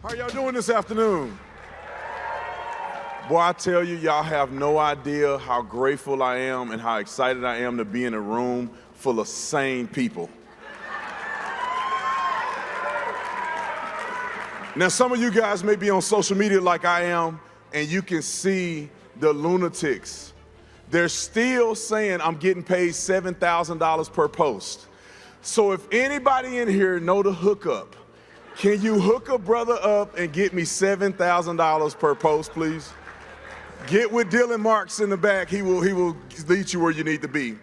How y'all doing this afternoon? Boy, I tell you, y'all have no idea how grateful I am and how excited I am to be in a room full of sane people. Now, some of you guys may be on social media like I am, and you can see the lunatics. They're still saying I'm getting paid $7,000 per post. So if anybody in here know the hookup, can you hook a brother up and get me $7,000 per post, please? Get with Dylan Marks in the back. He will lead you where you need to be.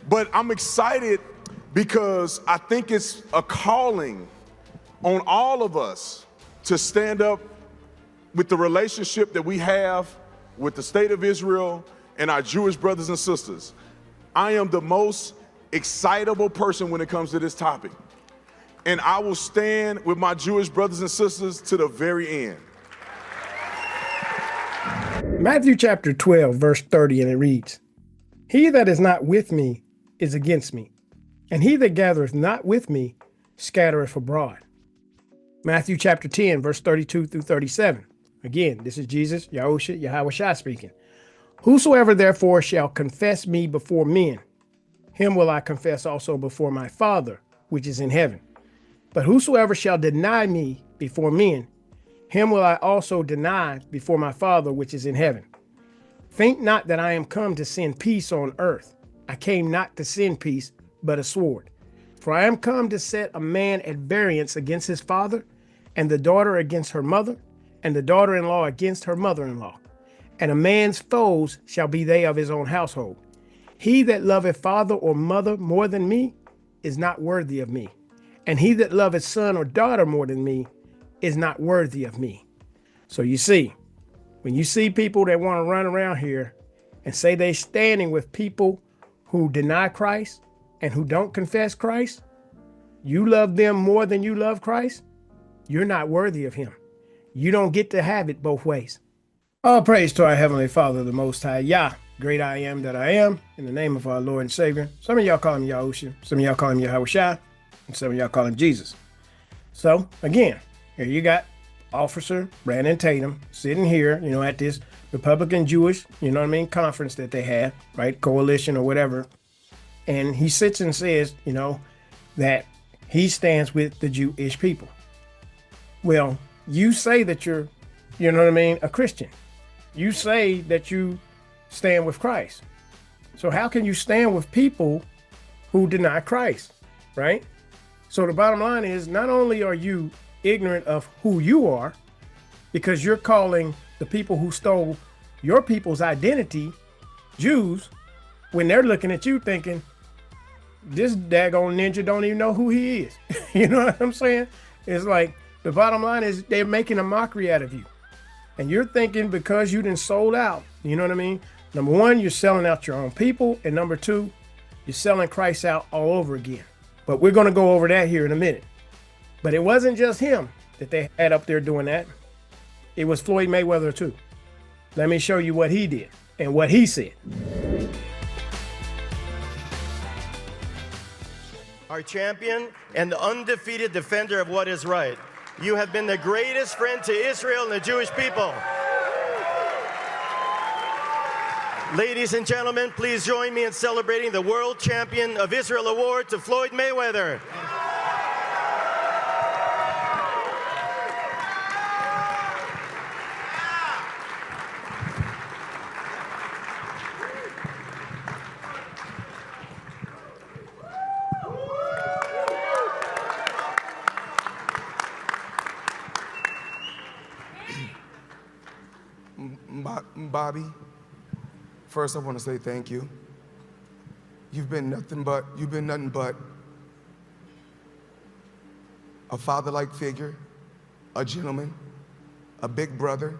But I'm excited because I think it's a calling on all of us to stand up with the relationship that we have with the state of Israel and our Jewish brothers and sisters. I am the most excitable person when it comes to this topic. And I will stand with my Jewish brothers and sisters to the very end. Matthew chapter 12, verse 30, and it reads, "He that is not with me is against me, and he that gathereth not with me scattereth abroad." Matthew chapter 10, verse 32 through 37. Again, this is Jesus, Yahushua, Yahweh speaking. "Whosoever therefore shall confess me before men, him will I confess also before my Father, which is in heaven. But whosoever shall deny me before men, him will I also deny before my Father which is in heaven. Think not that I am come to send peace on earth. I came not to send peace, but a sword. For I am come to set a man at variance against his father, and the daughter against her mother, and the daughter-in-law against her mother-in-law. And a man's foes shall be they of his own household. He that loveth father or mother more than me is not worthy of me. And he that loveth son or daughter more than me is not worthy of me." So you see, when you see people that want to run around here and say they're standing with people who deny Christ and who don't confess Christ, you love them more than you love Christ, you're not worthy of him. You don't get to have it both ways. All praise to our Heavenly Father, the Most High, Yah, great I am that I am, in the name of our Lord and Savior. Some of y'all call him Yahushua, some of y'all call him Yahweh, and some of y'all call him Jesus. So again, here you got Officer Brandon Tatum sitting here, at this Republican Jewish, conference that they have, right? Coalition or whatever. And he sits and says, that he stands with the Jewish people. Well, you say that you're, a Christian. You say that you stand with Christ. So how can you stand with people who deny Christ, right? So the bottom line is, not only are you ignorant of who you are, because you're calling the people who stole your people's identity Jews, when they're looking at you thinking, this daggone ninja don't even know who he is. You know what I'm saying? It's like, the bottom line is they're making a mockery out of you. And you're thinking because you done sold out, you know what I mean? Number one, you're selling out your own people. And number two, you're selling Christ out all over again. But we're going to go over that here in a minute. But it wasn't just him that they had up there doing that. It was Floyd Mayweather too. Let me show you what he did and what he said. Our champion and the undefeated defender of what is right. You have been the greatest friend to Israel and the Jewish people. Ladies and gentlemen, please join me in celebrating the World Champion of Israel Award to Floyd Mayweather. Bobby, first I want to say thank you. You've been nothing but a father-like figure, a gentleman, a big brother,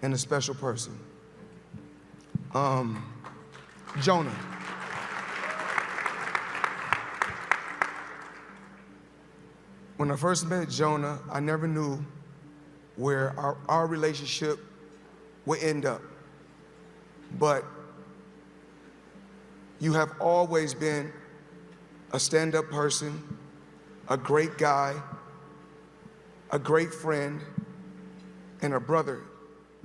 and a special person. Jonah. When I first met Jonah, I never knew where our relationship would end up. But you have always been a stand-up person, a great guy, a great friend, and a brother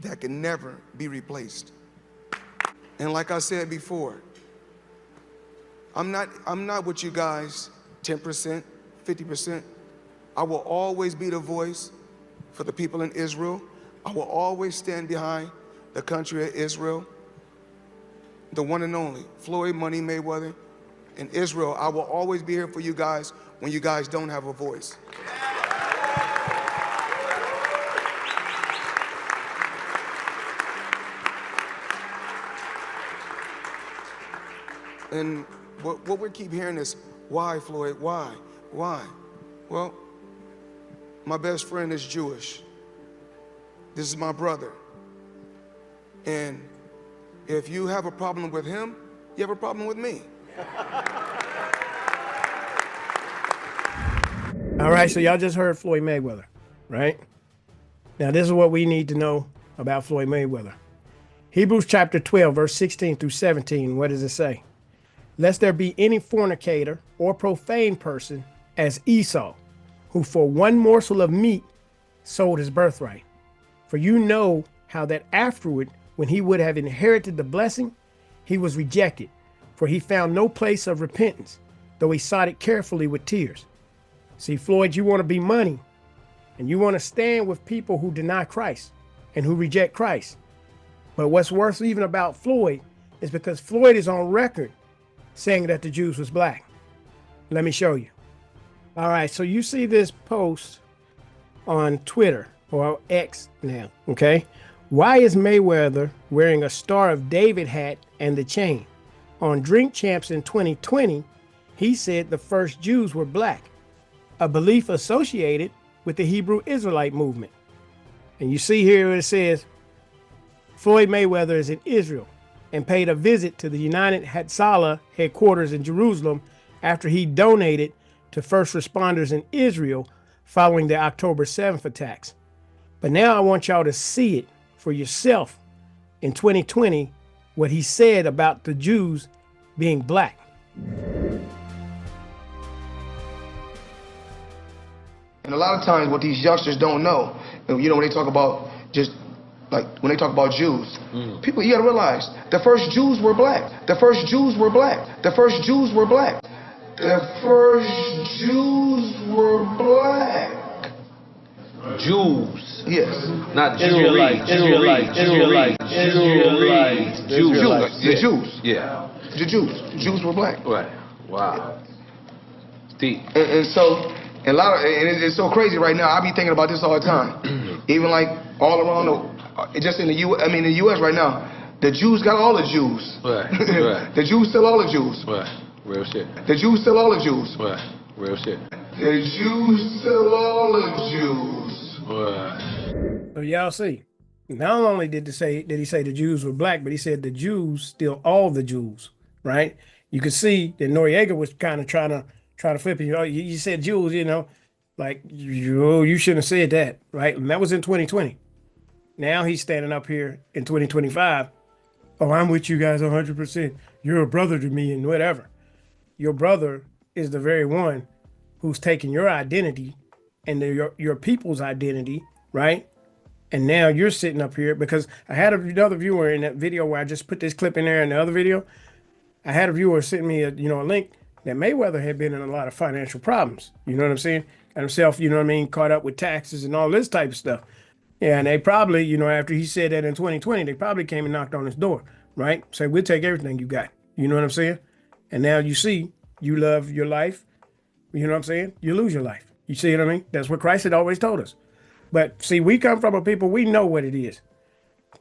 that can never be replaced. And like I said before, I'm not with you guys 10%, 50%. I will always be the voice for the people in Israel. I will always stand behind the country of Israel, the one and only Floyd Money Mayweather in Israel. I will always be here for you guys when you guys don't have a voice. And what we keep hearing is, why, Floyd, why? Well, my best friend is Jewish. This is my brother. And if you have a problem with him, you have a problem with me. All right, so y'all just heard Floyd Mayweather, right? Now, this is what we need to know about Floyd Mayweather. Hebrews chapter 12, verse 16 through 17, what does it say? Lest there be any fornicator or profane person as Esau, who for one morsel of meat sold his birthright. For you know how that afterward, when he would have inherited the blessing, he was rejected, for he found no place of repentance, though he sought it carefully with tears. See, Floyd, you want to be money, and you want to stand with people who deny Christ and who reject Christ. But what's worse even about Floyd is because Floyd is on record saying that the Jews was black. Let me show you. All right, so you see this post on Twitter, or X now, okay? Why is Mayweather wearing a Star of David hat and the chain? On Drink Champs in 2020, he said the first Jews were black, a belief associated with the Hebrew Israelite movement. And you see here it says, Floyd Mayweather is in Israel and paid a visit to the United Hatzalah headquarters in Jerusalem after he donated to first responders in Israel following the October 7th attacks. But now I want y'all to see it for yourself in 2020, what he said about the Jews being black. And a lot of times what these youngsters don't know, you know, when they talk about just like when they talk about Jews, people, you gotta realize the first Jews were black. The first Jews were black. The first Jews were black. The first Jews were black. Jews. Yes. Not Israelites. Jews. The Jews. Yeah. The Jews. Jews were black. Right. Wow. It's deep. And so, and it's so crazy right now. I be thinking about this all the time. Even like all around just in the U. I mean, in the U.S. right now, the Jews got all the Jews. Right. Right. The Jews still all the Jews. Right. Real shit. The Jews still all the Jews. Right. Real shit. The Jews still all the Jews. Right. So y'all see, not only did he say the Jews were black, but he said the Jews still all the Jews, right? You could see that Noriega was kind of trying to flip it. You know, you said Jews, you know, like you shouldn't have said that, right? And that was in 2020. Now he's standing up here in 2025. Oh, I'm with you guys 100%. You're a brother to me and whatever. Your brother is the very one who's taking your identity and your people's identity, right? And now you're sitting up here because I had another viewer in that video where I just put this clip in there in the other video. I had a viewer send me a link that Mayweather had been in a lot of financial problems. You know what I'm saying? And himself, you know what I mean, caught up with taxes and all this type of stuff. Yeah, and they probably, you know, after he said that in 2020, they probably came and knocked on his door, right? Say, we'll take everything you got. You know what I'm saying? And now you see, you love your life. You know what I'm saying? You lose your life. You see what I mean? That's what Christ had always told us. But see, we come from a people, we know what it is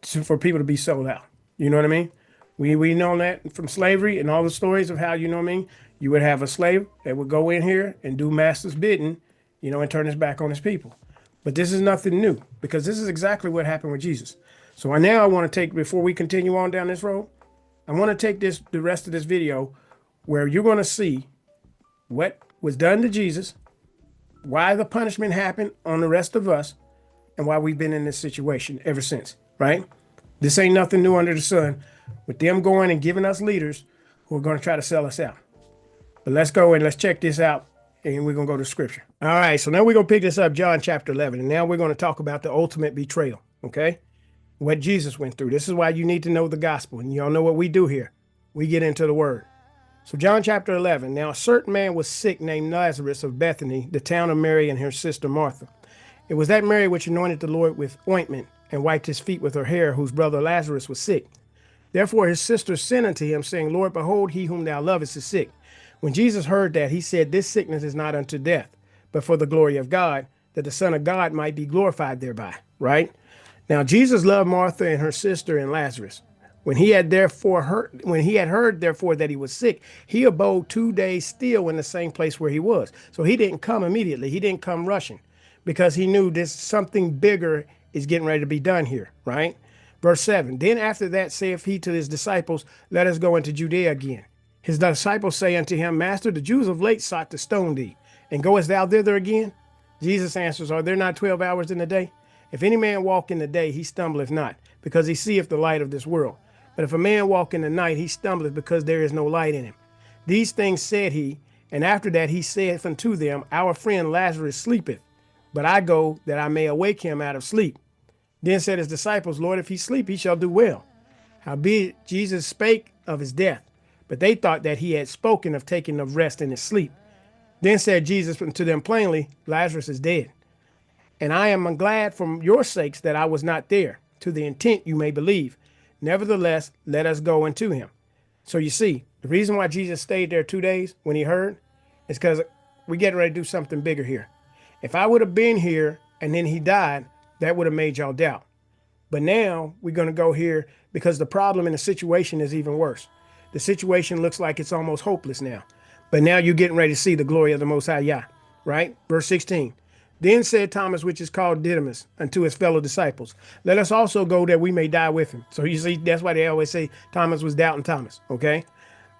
for people to be sold out. You know what I mean? We know that from slavery and all the stories of how, you know what I mean, you would have a slave that would go in here and do master's bidding, you know, and turn his back on his people. But this is nothing new because this is exactly what happened with Jesus. So now I want to take, before we continue on down this road, I want to take the rest of this video where you're going to see what was done to Jesus, why the punishment happened on the rest of us, and why we've been in this situation ever since, right? This ain't nothing new under the sun with them going and giving us leaders who are going to try to sell us out. But let's go and let's check this out and we're going to go to scripture. All right, so now we're going to pick this up, John chapter 11, and now we're going to talk about the ultimate betrayal, okay? What Jesus went through. This is why you need to know the gospel, and y'all know what we do here. We get into the word. So John chapter 11, now a certain man was sick named Lazarus of Bethany, the town of Mary and her sister Martha. It was that Mary which anointed the Lord with ointment and wiped his feet with her hair, whose brother Lazarus was sick. Therefore his sister sent unto him, saying, Lord, behold, he whom thou lovest is sick. When Jesus heard that, he said, This sickness is not unto death, but for the glory of God, that the Son of God might be glorified thereby. Right? Now Jesus loved Martha and her sister and Lazarus. When he had heard therefore that he was sick, he abode 2 days still in the same place where he was. So he didn't come immediately. He didn't come rushing, because he knew this something bigger is getting ready to be done here, right? Verse 7, Then after that saith he to his disciples, Let us go into Judea again. His disciples say unto him, Master, the Jews of late sought to stone thee, and goest thou thither again? Jesus answers, Are there not 12 hours in the day? If any man walk in the day, he stumbleth not, because he seeth the light of this world. But if a man walk in the night, he stumbleth, because there is no light in him. These things said he, and after that he saith unto them, Our friend Lazarus sleepeth, but I go that I may awake him out of sleep. Then said his disciples, Lord, if he sleep, he shall do well. Howbeit Jesus spake of his death, but they thought that he had spoken of taking of rest in his sleep. Then said Jesus unto them plainly, Lazarus is dead. And I am glad for your sakes that I was not there, to the intent you may believe. Nevertheless, let us go unto him. So you see, the reason why Jesus stayed there 2 days when he heard is because we're getting ready to do something bigger here. If I would have been here and then he died, that would have made y'all doubt. But now we're going to go here because the problem in the situation is even worse. The situation looks like it's almost hopeless now. But now you're getting ready to see the glory of the Most High Yah, right? Verse 16. Then said Thomas, which is called Didymus, unto his fellow disciples, Let us also go that we may die with him. So you see, that's why they always say Thomas was doubting Thomas, okay?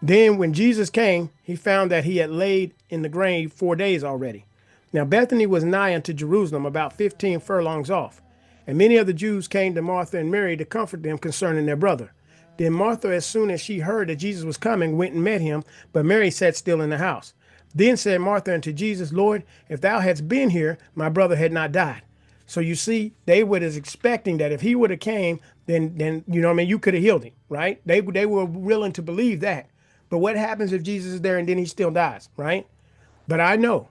Then when Jesus came, he found that he had laid in the grave 4 days already. Now Bethany was nigh unto Jerusalem, about 15 furlongs off. And many of the Jews came to Martha and Mary to comfort them concerning their brother. Then Martha, as soon as she heard that Jesus was coming, went and met him, but Mary sat still in the house. Then said Martha unto Jesus, Lord, if thou hadst been here, my brother had not died. So you see, they were expecting that if he would have came, then you know what I mean, you could have healed him, right? They were willing to believe that. But what happens if Jesus is there and then he still dies, right? But I know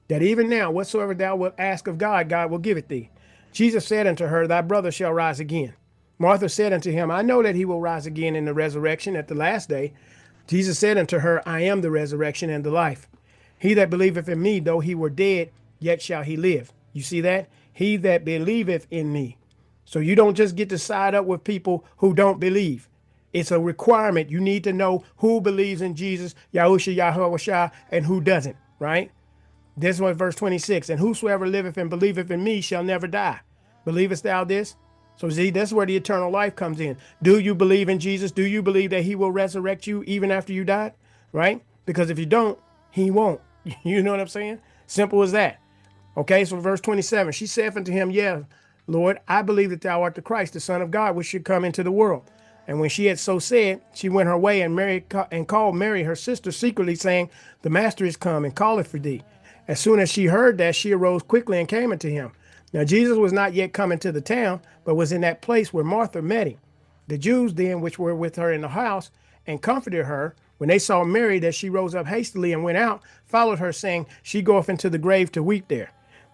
that even now, whatsoever thou wilt ask of God, God will give it thee. Jesus said unto her, Thy brother shall rise again. Martha said unto him, I know that he will rise again in the resurrection at the last day. Jesus said unto her, I am the resurrection and the life. He that believeth in me, though he were dead, yet shall he live. You see that? He that believeth in me. So you don't just get to side up with people who don't believe. It's a requirement. You need to know who believes in Jesus, Yahusha, Yahweh, and who doesn't, right? This was verse 26. And whosoever liveth and believeth in me shall never die. Believest thou this? So see, that's where the eternal life comes in. Do you believe in Jesus? Do you believe that he will resurrect you even after you die? Right? Because if you don't, he won't. You know what I'm saying? Simple as that. Okay, so verse 27, she saith unto him, Yeah, Lord, I believe that thou art the Christ, the Son of God, which should come into the world. And when she had so said, she went her way and called Mary, her sister, secretly, saying, The master is come and calleth for thee. As soon as she heard that, she arose quickly and came unto him. Now Jesus was not yet come into the town, but was in that place where Martha met him. The Jews then, which were with her in the house, and comforted her, when they saw Mary, that she rose up hastily and went out, followed her, saying, She goeth into the grave to weep there.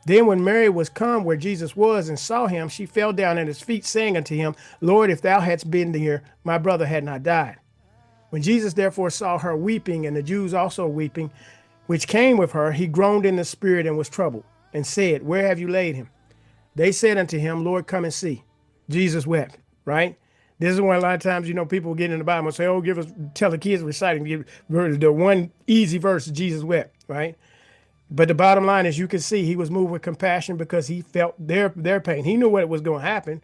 Then when Mary was come where Jesus was and saw him, she fell down at his feet, saying unto him, Lord, if thou hadst been here, my brother had not died. When Jesus therefore saw her weeping, and the Jews also weeping, which came with her, he groaned in the spirit and was troubled, and said, Where have you laid him? They said unto him, Lord, come and see. Jesus wept, right? This is why a lot of times, people get in the Bible and say, oh, tell the kids reciting, give the one easy verse, Jesus wept, right? But the bottom line is, you can see he was moved with compassion because he felt their pain. He knew what was going to happen,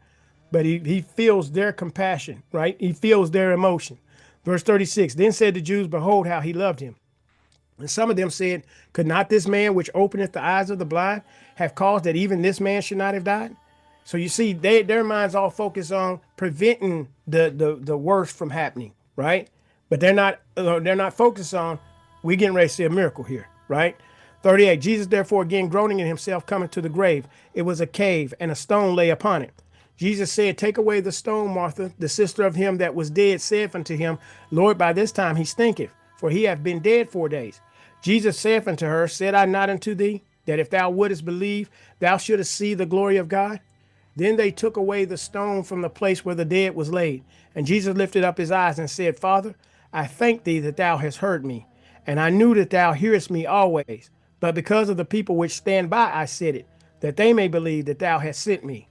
but he feels their compassion, right? He feels their emotion. Verse 36, Then said the Jews, Behold how he loved him. And some of them said, Could not this man which openeth the eyes of the blind have caused that even this man should not have died? So you see, their minds all focus on preventing the worst from happening, right? But they're not focused on, we getting ready to see a miracle here, right? 38, Jesus therefore again groaning in himself cometh to the grave. It was a cave, and a stone lay upon it. Jesus said, take away the stone, Martha. The sister of him that was dead saith unto him, Lord, by this time he stinketh, for he hath been dead 4 days. Jesus saith unto her, said I not unto thee, that if thou wouldest believe, thou shouldest see the glory of God? Then they took away the stone from the place where the dead was laid. And Jesus lifted up his eyes and said, Father, I thank thee that thou hast heard me, and I knew that thou hearest me always. But because of the people which stand by, I said it, that they may believe that thou hast sent me.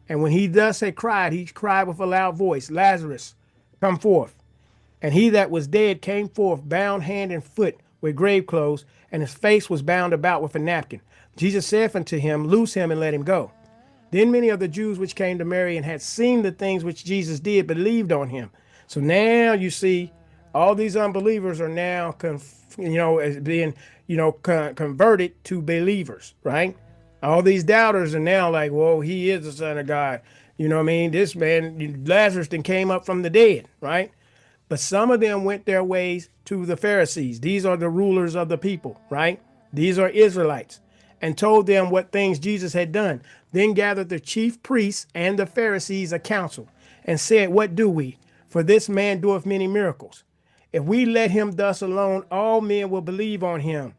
And when he thus had cried, he cried with a loud voice, Lazarus, come forth. And he that was dead came forth, bound hand and foot with grave clothes, and his face was bound about with a napkin. Jesus saith unto him, loose him and let him go. Then many of the Jews which came to Mary and had seen the things which Jesus did believed on him. So now you see all these unbelievers are now as being converted to believers, right? All these doubters are now like, whoa, he is the Son of God. You know what I mean? This man, Lazarus, then came up from the dead, right? But some of them went their ways to the Pharisees. These are the rulers of the people, right? These are Israelites, and told them what things Jesus had done. Then gathered the chief priests and the Pharisees a council, and said, what do we? For this man doeth many miracles. If we let him thus alone, all men will believe on him.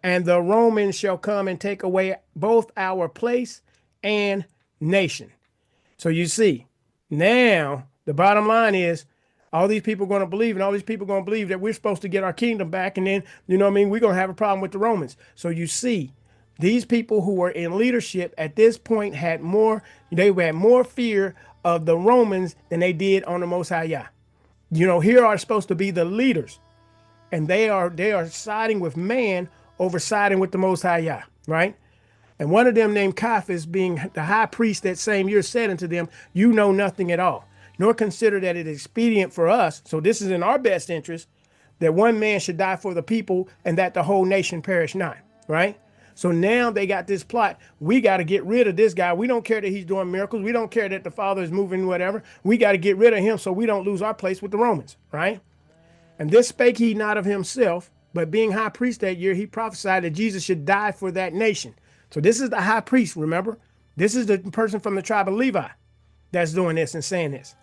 And the Romans shall come and take away both our place and nation. So you see, now the bottom line is all these people are going to believe, and all these people are going to believe that we're supposed to get our kingdom back. And then, we're going to have a problem with the Romans. So you see, these people who were in leadership at this point had more fear of the Romans than they did on the Most High Yah. Here are supposed to be the leaders, and they are siding with man over siding with the Most High Yah, right? And one of them named Caiaphas, being the high priest that same year, said unto them, you know nothing at all, nor consider that it is expedient for us, so this is in our best interest, that one man should die for the people and that the whole nation perish not, right? So now they got this plot. We got to get rid of this guy. We don't care that he's doing miracles. We don't care that the Father is moving, whatever. We got to get rid of him so we don't lose our place with the Romans, right? And this spake he not of himself, but being high priest that year, he prophesied that Jesus should die for that nation. So this is the high priest, remember? This is the person from the tribe of Levi that's doing this and saying this.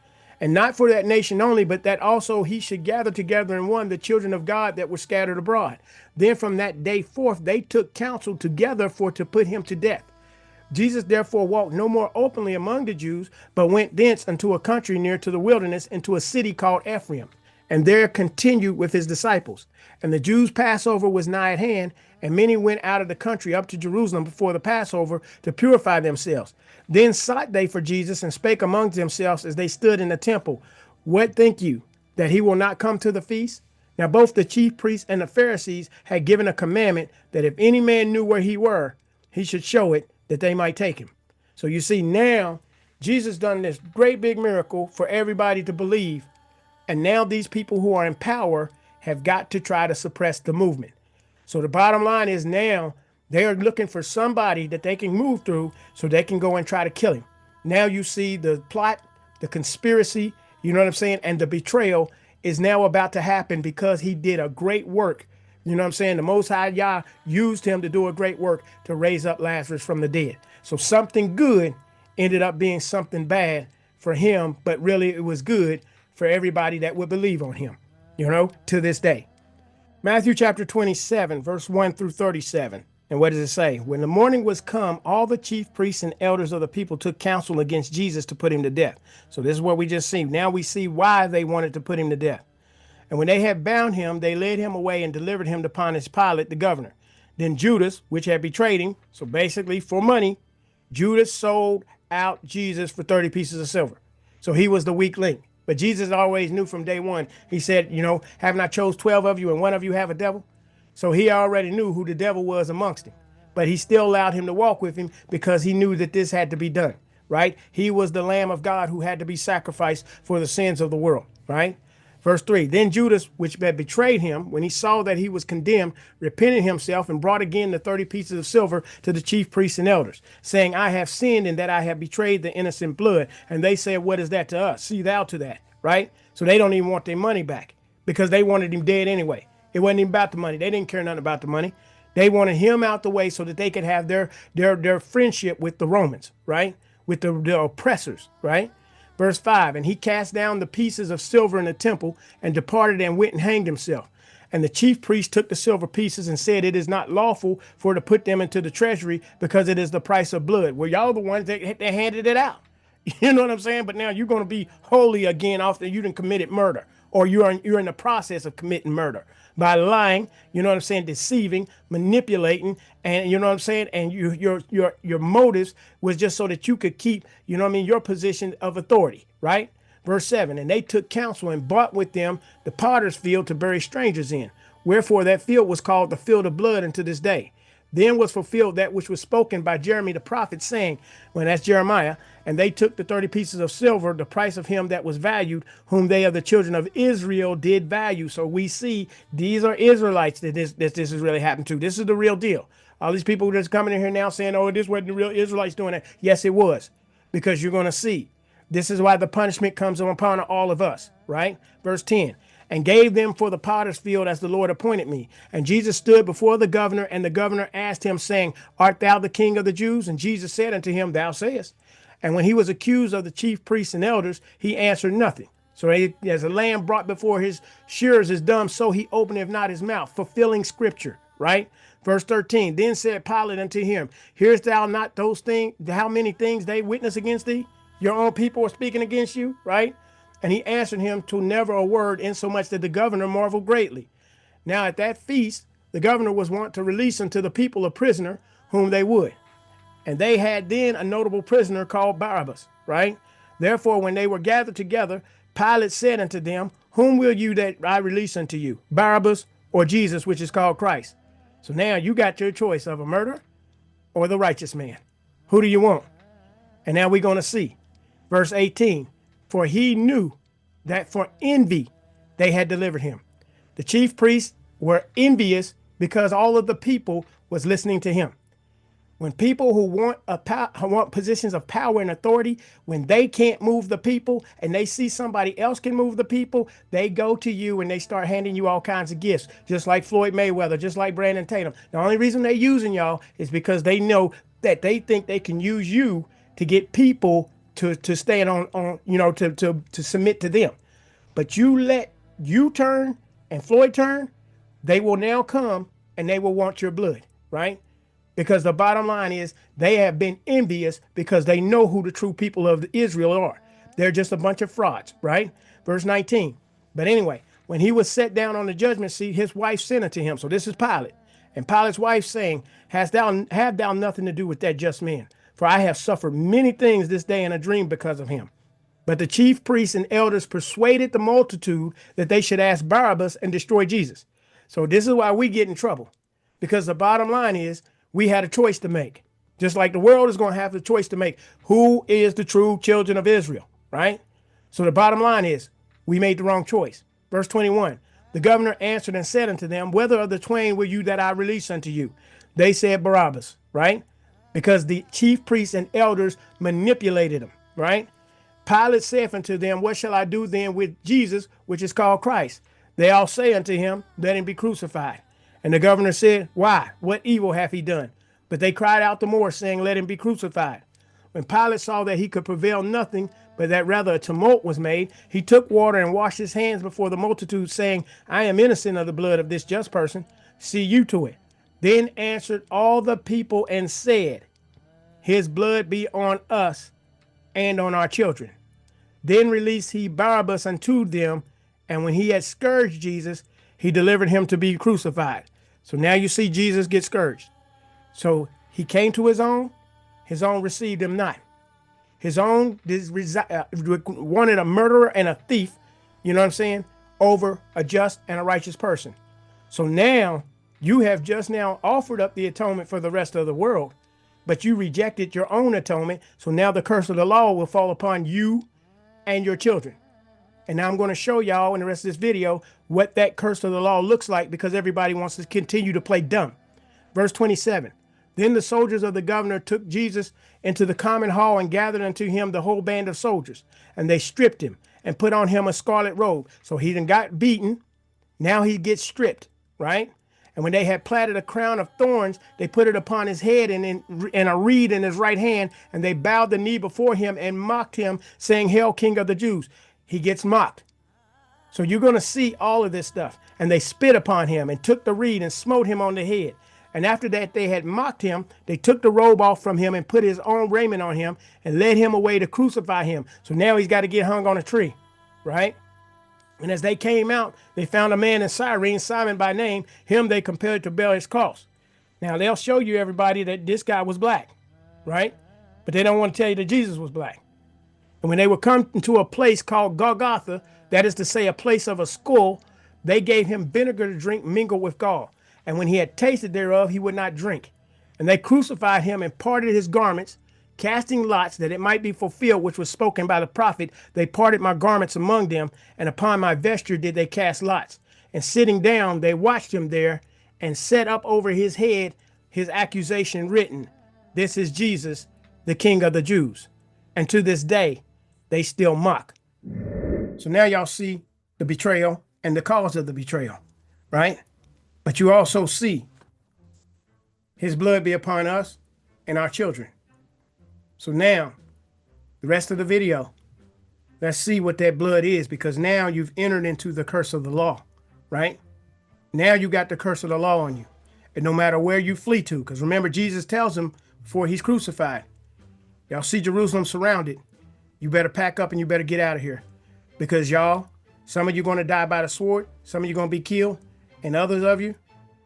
And not for that nation only, but that also he should gather together in one the children of God that were scattered abroad. Then from that day forth, they took counsel together for to put him to death. Jesus therefore walked no more openly among the Jews, but went thence unto a country near to the wilderness, into a city called Ephraim, and there continued with his disciples. And the Jews' Passover was nigh at hand, and many went out of the country up to Jerusalem before the Passover to purify themselves. Then sought they for Jesus, and spake among themselves as they stood in the temple, what think you, that he will not come to the feast? Now both the chief priests and the Pharisees had given a commandment that if any man knew where he were, he should show it, that they might take him. So you see, now Jesus done this great big miracle for everybody to believe. And now these people who are in power have got to try to suppress the movement. So the bottom line is now they are looking for somebody that they can move through so they can go and try to kill him. Now you see the plot, the conspiracy, you know what I'm saying? And the betrayal is now about to happen because he did a great work. You know what I'm saying? The Most High Yah used him to do a great work to raise up Lazarus from the dead. So something good ended up being something bad for him, but really it was good for everybody that would believe on him, to this day. Matthew chapter 27, verse 1 through 37. And what does it say? When the morning was come, all the chief priests and elders of the people took counsel against Jesus to put him to death. So this is what we just see. Now we see why they wanted to put him to death. And when they had bound him, they led him away and delivered him to Pontius Pilate, the governor. Then Judas, which had betrayed him, so basically for money, Judas sold out Jesus for 30 pieces of silver. So he was the weak link. But Jesus always knew from day one. He said, haven't I chose 12 of you and one of you have a devil? So he already knew who the devil was amongst him. But he still allowed him to walk with him because he knew that this had to be done, right? He was the Lamb of God who had to be sacrificed for the sins of the world, right? Verse 3, then Judas, which had betrayed him, when he saw that he was condemned, repented himself and brought again the 30 pieces of silver to the chief priests and elders, saying, I have sinned in that I have betrayed the innocent blood. And they said, what is that to us? See thou to that, right? So they don't even want their money back because they wanted him dead anyway. It wasn't even about the money. They didn't care nothing about the money. They wanted him out the way so that they could have their friendship with the Romans, right? With the oppressors, right? Verse 5, and he cast down the pieces of silver in the temple and departed and went and hanged himself. And the chief priest took the silver pieces and said, it is not lawful for to put them into the treasury because it is the price of blood. Well, y'all the ones that handed it out. You know what I'm saying? But now you're going to be holy again after you done committed murder, or you're in the process of committing murder by lying, you know what I'm saying, deceiving, manipulating, and you know what I'm saying, and your motives was just so that you could keep, you know what I mean, your position of authority, right? Verse 7, and they took counsel and bought with them the potter's field to bury strangers in. Wherefore that field was called the field of blood unto this day. Then was fulfilled that which was spoken by Jeremy the prophet, saying, when that's Jeremiah, and they took the 30 pieces of silver, the price of him that was valued, whom they of the children of Israel did value. So we see these are Israelites that this is really happened to. This is the real deal. All these people that's coming in here now saying, oh, this wasn't the real Israelites doing it. Yes, it was, because you're going to see. This is why the punishment comes upon all of us, right? Verse 10, and gave them for the potter's field as the Lord appointed me. And Jesus stood before the governor, and the governor asked him, saying, art thou the king of the Jews? And Jesus said unto him, thou sayest. And when he was accused of the chief priests and elders, he answered nothing. So as a lamb brought before his shearers is dumb, so he openeth not his mouth, fulfilling scripture, right? Verse 13, then said Pilate unto him, hearest thou not those things, how many things they witness against thee? Your own people are speaking against you, right? And he answered him to never a word, insomuch that the governor marveled greatly. Now at that feast, the governor was wont to release unto the people a prisoner whom they would. And they had then a notable prisoner called Barabbas, right? Therefore, when they were gathered together, Pilate said unto them, whom will you that I release unto you, Barabbas or Jesus, which is called Christ? So now you got your choice of a murderer or the righteous man. Who do you want? And now we're going to see. Verse 18, for he knew that for envy they had delivered him. The chief priests were envious because all of the people was listening to him. When people who want positions of power and authority, when they can't move the people and they see somebody else can move the people, they go to you and they start handing you all kinds of gifts, just like Floyd Mayweather, just like Brandon Tatum. The only reason they're using y'all is because they know that they think they can use you to get people to stand on you know, to submit to them. But you let you turn and Floyd turn, they will now come and they will want your blood, right? Because the bottom line is they have been envious because they know who the true people of Israel are. They're just a bunch of frauds, right? Verse 19. But anyway, when he was set down on the judgment seat, his wife sent unto him. So this is Pilate. And Pilate's wife saying, have thou nothing to do with that just man? For I have suffered many things this day in a dream because of him. But the chief priests and elders persuaded the multitude that they should ask Barabbas and destroy Jesus. So this is why we get in trouble. Because the bottom line is we had a choice to make. Just like the world is going to have the choice to make. Who is the true children of Israel, right? So the bottom line is we made the wrong choice. Verse 21, the governor answered and said unto them, whether of the twain will you that I release unto you? They said Barabbas, right? Because the chief priests and elders manipulated him, right? Pilate saith unto them, what shall I do then with Jesus, which is called Christ? They all say unto him, let him be crucified. And the governor said, why? What evil hath he done? But they cried out the more, saying, let him be crucified. When Pilate saw that he could prevail nothing, but that rather a tumult was made, he took water and washed his hands before the multitude, saying, I am innocent of the blood of this just person. See you to it. Then answered all the people and said, his blood be on us and on our children. Then released he Barabbas unto them, and when he had scourged Jesus, he delivered him to be crucified. So now you see Jesus get scourged. So he came to his own received him not. His own wanted a murderer and a thief, you know what I'm saying, over a just and a righteous person. So now you have just now offered up the atonement for the rest of the world, but you rejected your own atonement. So now the curse of the law will fall upon you and your children. And now I'm going to show y'all in the rest of this video what that curse of the law looks like, because everybody wants to continue to play dumb. Verse 27, then the soldiers of the governor took Jesus into the common hall and gathered unto him the whole band of soldiers. And they stripped him and put on him a scarlet robe. So he done got beaten. Now he gets stripped, right? And when they had platted a crown of thorns, they put it upon his head and a reed in his right hand, and they bowed the knee before him and mocked him, saying, Hail, King of the Jews. He gets mocked. So you're going to see all of this stuff. And they spit upon him and took the reed and smote him on the head. And after that they had mocked him, they took the robe off from him and put his own raiment on him and led him away to crucify him. So now he's got to get hung on a tree, right? And as they came out, they found a man in Cyrene, Simon by name. Him they compelled to bear his cross. Now they'll show you, everybody, that this guy was black, right? But they don't want to tell you that Jesus was black. And when they would come into a place called Golgotha, that is to say a place of a skull, they gave him vinegar to drink mingled with gall. And when he had tasted thereof, he would not drink. And they crucified him and parted his garments, casting lots that it might be fulfilled, which was spoken by the prophet. They parted my garments among them, and upon my vesture did they cast lots. And sitting down, they watched him there, and set up over his head his accusation written, This is Jesus, the King of the Jews. And to this day, they still mock. So now y'all see the betrayal and the cause of the betrayal, right? But you also see his blood be upon us and our children. So now, the rest of the video, let's see what that blood is, because now you've entered into the curse of the law, right? Now you got the curse of the law on you. And no matter where you flee to, because remember, Jesus tells him before he's crucified, y'all see Jerusalem surrounded. You better pack up and you better get out of here. Because y'all, some of you are going to die by the sword, some of you are going to be killed, and others of you,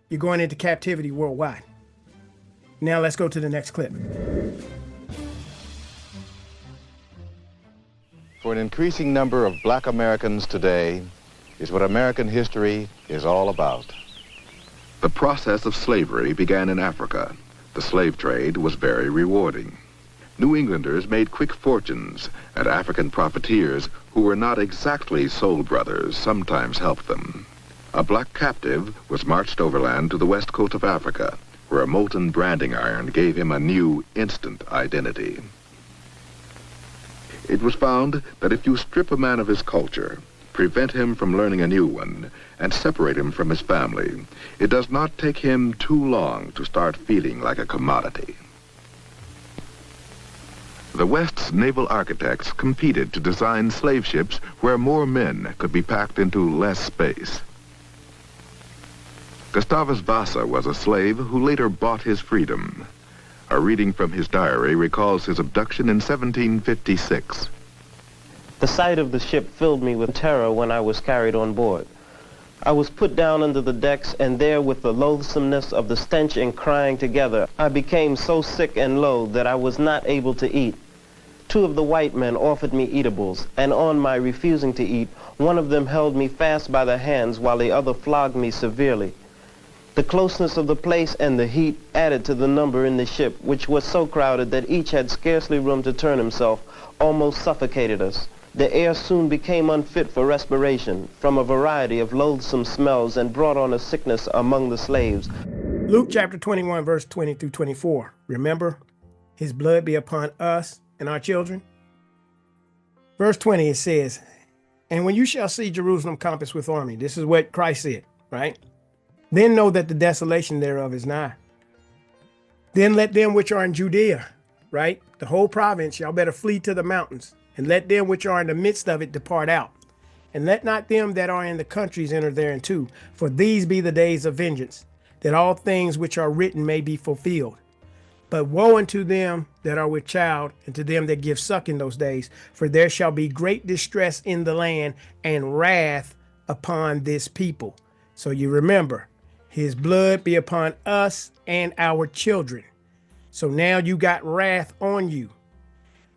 you're going into captivity worldwide. Now let's go to the next clip. For an increasing number of black Americans today is what American history is all about. The process of slavery began in Africa. The slave trade was very rewarding. New Englanders made quick fortunes, and African profiteers who were not exactly soul brothers sometimes helped them. A black captive was marched overland to the west coast of Africa, where a molten branding iron gave him a new, instant identity. It was found that if you strip a man of his culture, prevent him from learning a new one, and separate him from his family, it does not take him too long to start feeling like a commodity. The West's naval architects competed to design slave ships where more men could be packed into less space. Gustavus Vasa was a slave who later bought his freedom. A reading from his diary recalls his abduction in 1756. The sight of the ship filled me with terror when I was carried on board. I was put down under the decks, and there, with the loathsomeness of the stench and crying together, I became so sick and low that I was not able to eat. 2 of the white men offered me eatables, and on my refusing to eat, one of them held me fast by the hands while the other flogged me severely. The closeness of the place and the heat added to the number in the ship, which was so crowded that each had scarcely room to turn himself, almost suffocated us. The air soon became unfit for respiration from a variety of loathsome smells, and brought on a sickness among the slaves. Luke chapter 21, verse 20 through 24. Remember, his blood be upon us and our children. Verse 20, it says, And when you shall see Jerusalem compassed with army, this is what Christ said, right? Then know that the desolation thereof is nigh. Then let them which are in Judea, right? The whole province, y'all better flee to the mountains. And let them which are in the midst of it depart out. And let not them that are in the countries enter thereinto. For these be the days of vengeance, that all things which are written may be fulfilled. But woe unto them that are with child, and to them that give suck in those days. For there shall be great distress in the land, and wrath upon this people. So you remember, his blood be upon us and our children. So now you got wrath on you.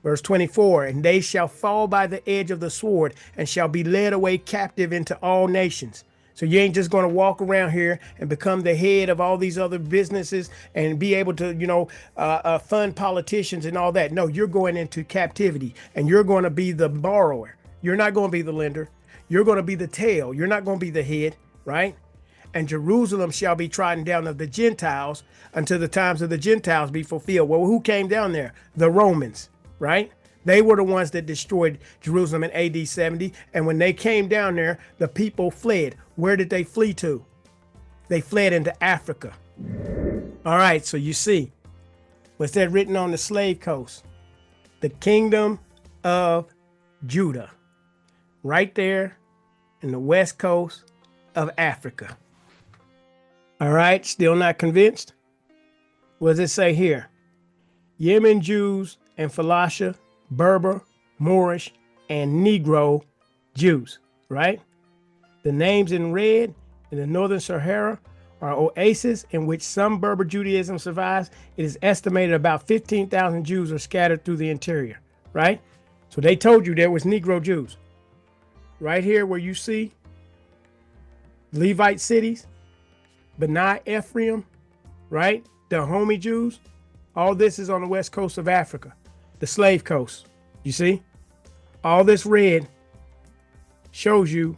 Verse 24, and they shall fall by the edge of the sword, and shall be led away captive into all nations. So you ain't just going to walk around here and become the head of all these other businesses and be able to, fund politicians and all that. No, you're going into captivity, and you're going to be the borrower. You're not going to be the lender. You're going to be the tail. You're not going to be the head, right? And Jerusalem shall be trodden down of the Gentiles until the times of the Gentiles be fulfilled. Well, who came down there? The Romans. Right? They were the ones that destroyed Jerusalem in AD 70. And when they came down there, the people fled. Where did they flee to? They fled into Africa. All right, so you see, what's that written on the slave coast? The kingdom of Judah. Right there in the west coast of Africa. All right, still not convinced? What does it say here? Yemen Jews and Phalasha, Berber, Moorish, and Negro Jews, right? The names in red in the northern Sahara are oases in which some Berber Judaism survives. It is estimated about 15,000 Jews are scattered through the interior, right? So they told you there was Negro Jews. Right here where you see Levite cities, Beni Ephraim, right? The Dahomey Jews. All this is on the west coast of Africa, the slave coast. You see? All this red shows you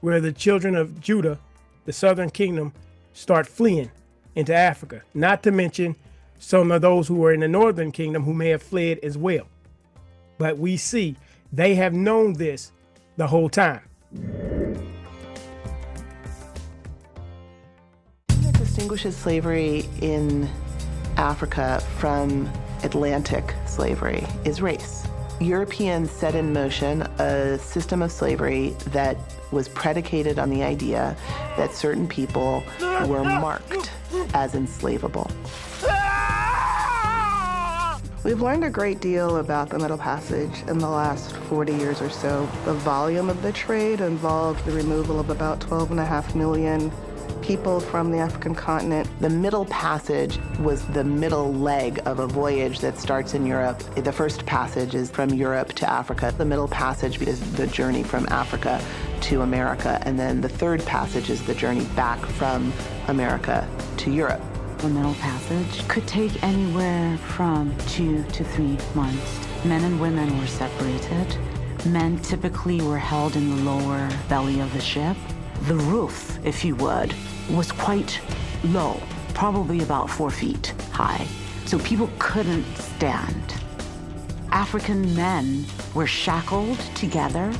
where the children of Judah, the southern kingdom, start fleeing into Africa. Not to mention some of those who were in the northern kingdom who may have fled as well. But we see they have known this the whole time. What distinguishes slavery in Africa from Atlantic slavery is race. Europeans set in motion a system of slavery that was predicated on the idea that certain people were marked as enslavable. We've learned a great deal about the Middle Passage in the last 40 years or so. The volume of the trade involved the removal of about 12.5 million people from the African continent. The Middle Passage was the middle leg of a voyage that starts in Europe. The first passage is from Europe to Africa. The Middle Passage is the journey from Africa to America. And then the third passage is the journey back from America to Europe. The Middle Passage could take anywhere from 2 to 3 months. Men and women were separated. Men typically were held in the lower belly of the ship. The roof, if you would, was quite low, probably about 4 feet high. So people couldn't stand. African men were shackled together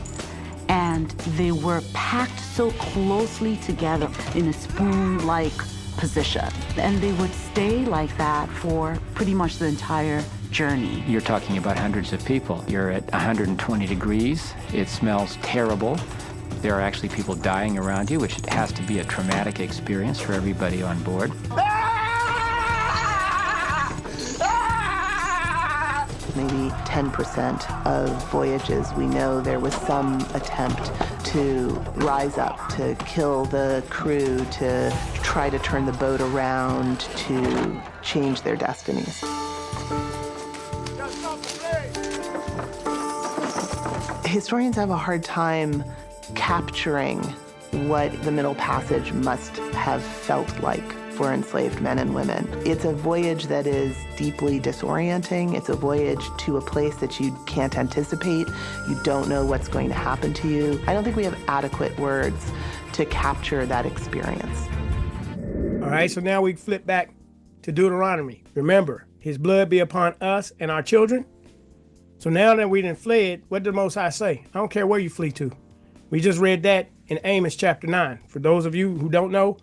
and they were packed so closely together in a spoon-like position. And they would stay like that for pretty much the entire journey. You're talking about hundreds of people. You're at 120 degrees. It smells terrible. There are actually people dying around you, which has to be a traumatic experience for everybody on board. Maybe 10% of voyages, we know there was some attempt to rise up, to kill the crew, to try to turn the boat around, to change their destinies. Historians have a hard time capturing what the Middle Passage must have felt like for enslaved men and women. It's a voyage that is deeply disorienting. It's a voyage to a place that you can't anticipate. You don't know what's going to happen to you. I don't think we have adequate words to capture that experience. All right, so now we flip back to Deuteronomy. Remember, his blood be upon us and our children. So now that we done fled, what did the Most High say? I don't care where you flee to. We just read that in Amos chapter 9. For those of you who don't know,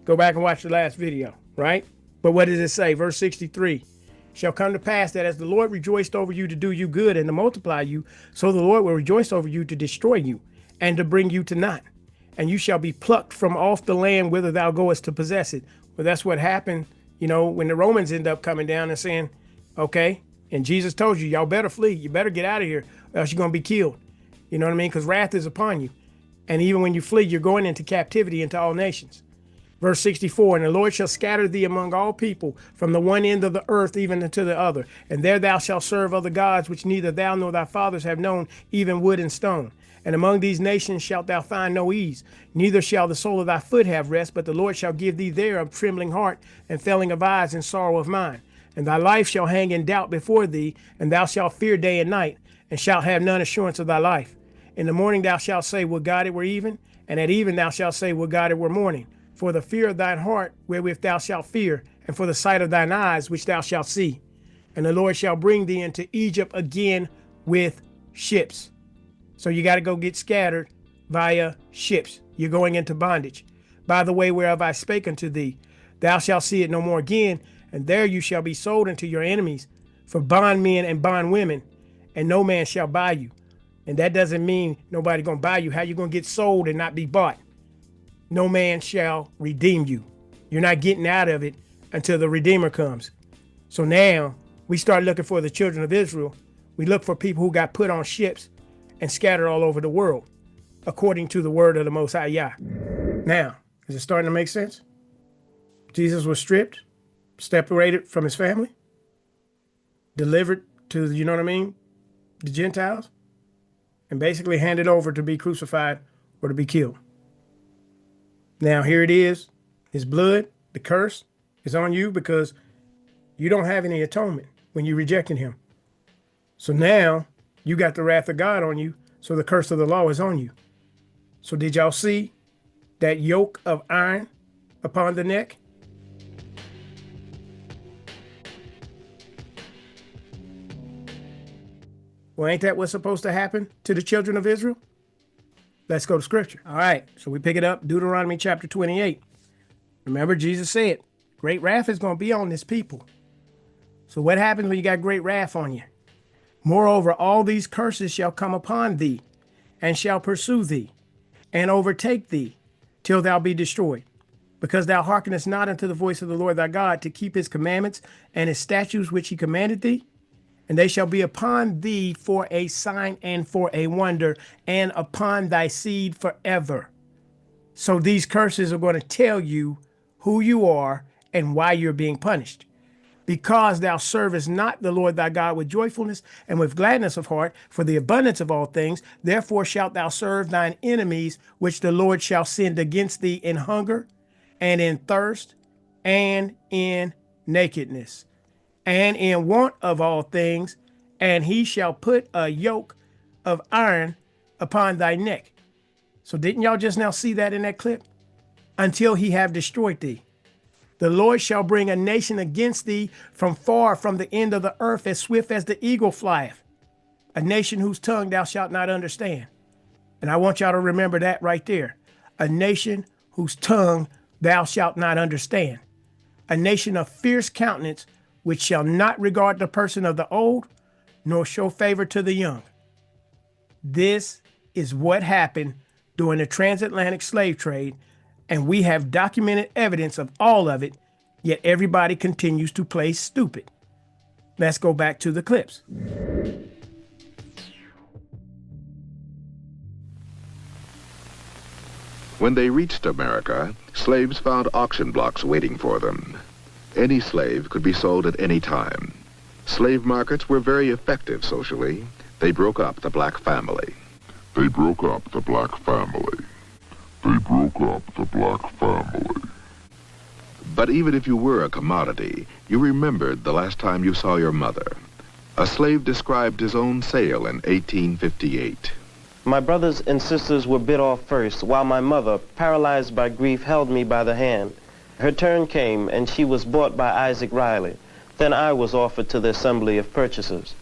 go back and watch the last video, right? But what does it say? Verse 63. Shall come to pass that as the Lord rejoiced over you to do you good and to multiply you, so the Lord will rejoice over you to destroy you and to bring you to naught. And you shall be plucked from off the land whither thou goest to possess it. Well, that's what happened, you know, when the Romans end up coming down and saying, okay, and Jesus told you, y'all better flee. You better get out of here, or else you're going to be killed. You know what I mean? Because wrath is upon you. And even when you flee, you're going into captivity into all nations. Verse 64, and the Lord shall scatter thee among all people from the one end of the earth even unto the other. And there thou shalt serve other gods, which neither thou nor thy fathers have known, even wood and stone. And among these nations shalt thou find no ease, neither shall the sole of thy foot have rest, but the Lord shall give thee there a trembling heart and failing of eyes and sorrow of mind. And thy life shall hang in doubt before thee, and thou shalt fear day and night, and shalt have none assurance of thy life. In the morning thou shalt say, would God it were even, and at even thou shalt say, would God it were morning. For the fear of thine heart wherewith thou shalt fear, and for the sight of thine eyes which thou shalt see. And the Lord shall bring thee into Egypt again with ships. So you got to go get scattered via ships. You're going into bondage. by the way whereof I spake unto thee. Thou shalt see it no more again, and there you shall be sold unto your enemies for bondmen and bondwomen, and no man shall buy you. And that doesn't mean nobody gonna buy you. How you gonna get sold and not be bought? No man shall redeem you. You're not getting out of it until the Redeemer comes. So now we start looking for the children of Israel. We look for people who got put on ships and scattered all over the world, according to the word of the Most High Yah. Now, is it starting to make sense? Jesus was stripped, separated from his family, delivered to, you know what I mean, the Gentiles, and basically handed over to be crucified or to be killed. Now here it is, his blood, the curse is on you because you don't have any atonement when you rejected him. So now you got the wrath of God on you, so the curse of the law is on you. So did y'all see that yoke of iron upon the neck? Well, ain't that what's supposed to happen to the children of Israel? Let's go to scripture. All right, so we pick it up, Deuteronomy chapter 28. Remember, Jesus said, great wrath is going to be on this people. So what happens when you got great wrath on you? Moreover, all these curses shall come upon thee, and shall pursue thee, and overtake thee, till thou be destroyed. Because thou hearkenest not unto the voice of the Lord thy God, to keep his commandments and his statutes which he commanded thee. And they shall be upon thee for a sign and for a wonder, and upon thy seed forever. So these curses are going to tell you who you are and why you're being punished. Because thou servest not the Lord thy God with joyfulness and with gladness of heart, for the abundance of all things, therefore shalt thou serve thine enemies, which the Lord shall send against thee in hunger, and in thirst, and in nakedness, and in want of all things, and he shall put a yoke of iron upon thy neck. So didn't y'all just now see that in that clip? Until he have destroyed thee. The Lord shall bring a nation against thee from far from the end of the earth, as swift as the eagle flieth. A nation whose tongue thou shalt not understand. And I want y'all to remember that right there. A nation whose tongue thou shalt not understand. A nation of fierce countenance, which shall not regard the person of the old, nor show favor to the young. This is what happened during the transatlantic slave trade, and we have documented evidence of all of it, yet everybody continues to play stupid. Let's go back to the clips. When they reached America, slaves found auction blocks waiting for them. Any slave could be sold at any time. Slave markets were very effective socially. They broke up the black family. They broke up the black family. They broke up the black family. But even if you were a commodity, you remembered the last time you saw your mother. A slave described his own sale in 1858. My brothers and sisters were bit off first, while my mother, paralyzed by grief, held me by the hand. Her turn came, and she was bought by Isaac Riley. Then I was offered to the assembly of purchasers.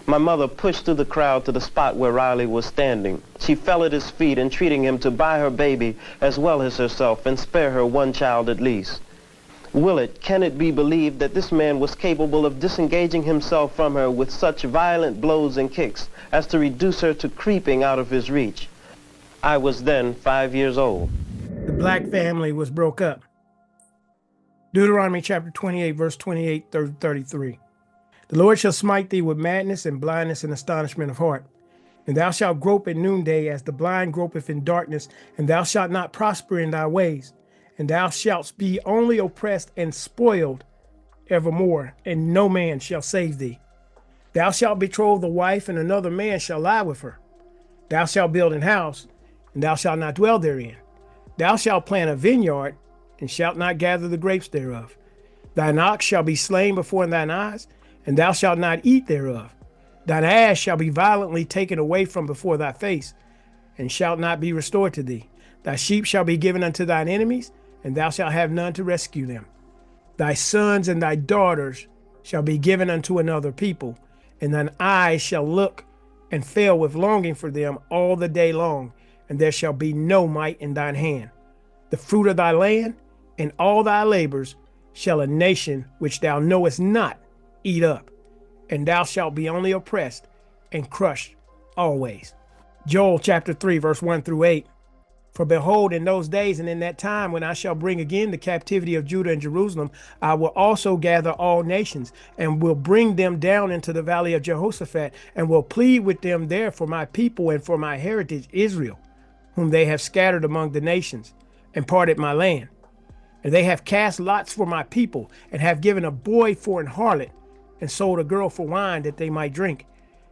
My mother pushed through the crowd to the spot where Riley was standing. She fell at his feet, entreating him to buy her baby as well as herself and spare her one child at least. Can it be believed that this man was capable of disengaging himself from her with such violent blows and kicks as to reduce her to creeping out of his reach? I was then 5 years old. The black family was broke up. Deuteronomy chapter 28, verse 28 through 33. The Lord shall smite thee with madness and blindness and astonishment of heart. And thou shalt grope at noonday as the blind gropeth in darkness, and thou shalt not prosper in thy ways. And thou shalt be only oppressed and spoiled evermore, and no man shall save thee. Thou shalt betroth the wife, and another man shall lie with her. Thou shalt build an house, and thou shalt not dwell therein. Thou shalt plant a vineyard, and shalt not gather the grapes thereof. Thine ox shall be slain before thine eyes, and thou shalt not eat thereof. Thine ass shall be violently taken away from before thy face, and shalt not be restored to thee. Thy sheep shall be given unto thine enemies, and thou shalt have none to rescue them. Thy sons and thy daughters shall be given unto another people, and thine eyes shall look and fail with longing for them all the day long, and there shall be no might in thine hand. the fruit of thy land, and all thy labors shall a nation which thou knowest not eat up, and thou shalt be only oppressed and crushed always. Joel chapter 3, verse 1 through 8. For behold, in those days and in that time, when I shall bring again the captivity of Judah and Jerusalem, I will also gather all nations, and will bring them down into the valley of Jehoshaphat, and will plead with them there for my people and for my heritage Israel, whom they have scattered among the nations, and parted my land. And they have cast lots for my people, and have given a boy for an harlot, and sold a girl for wine that they might drink.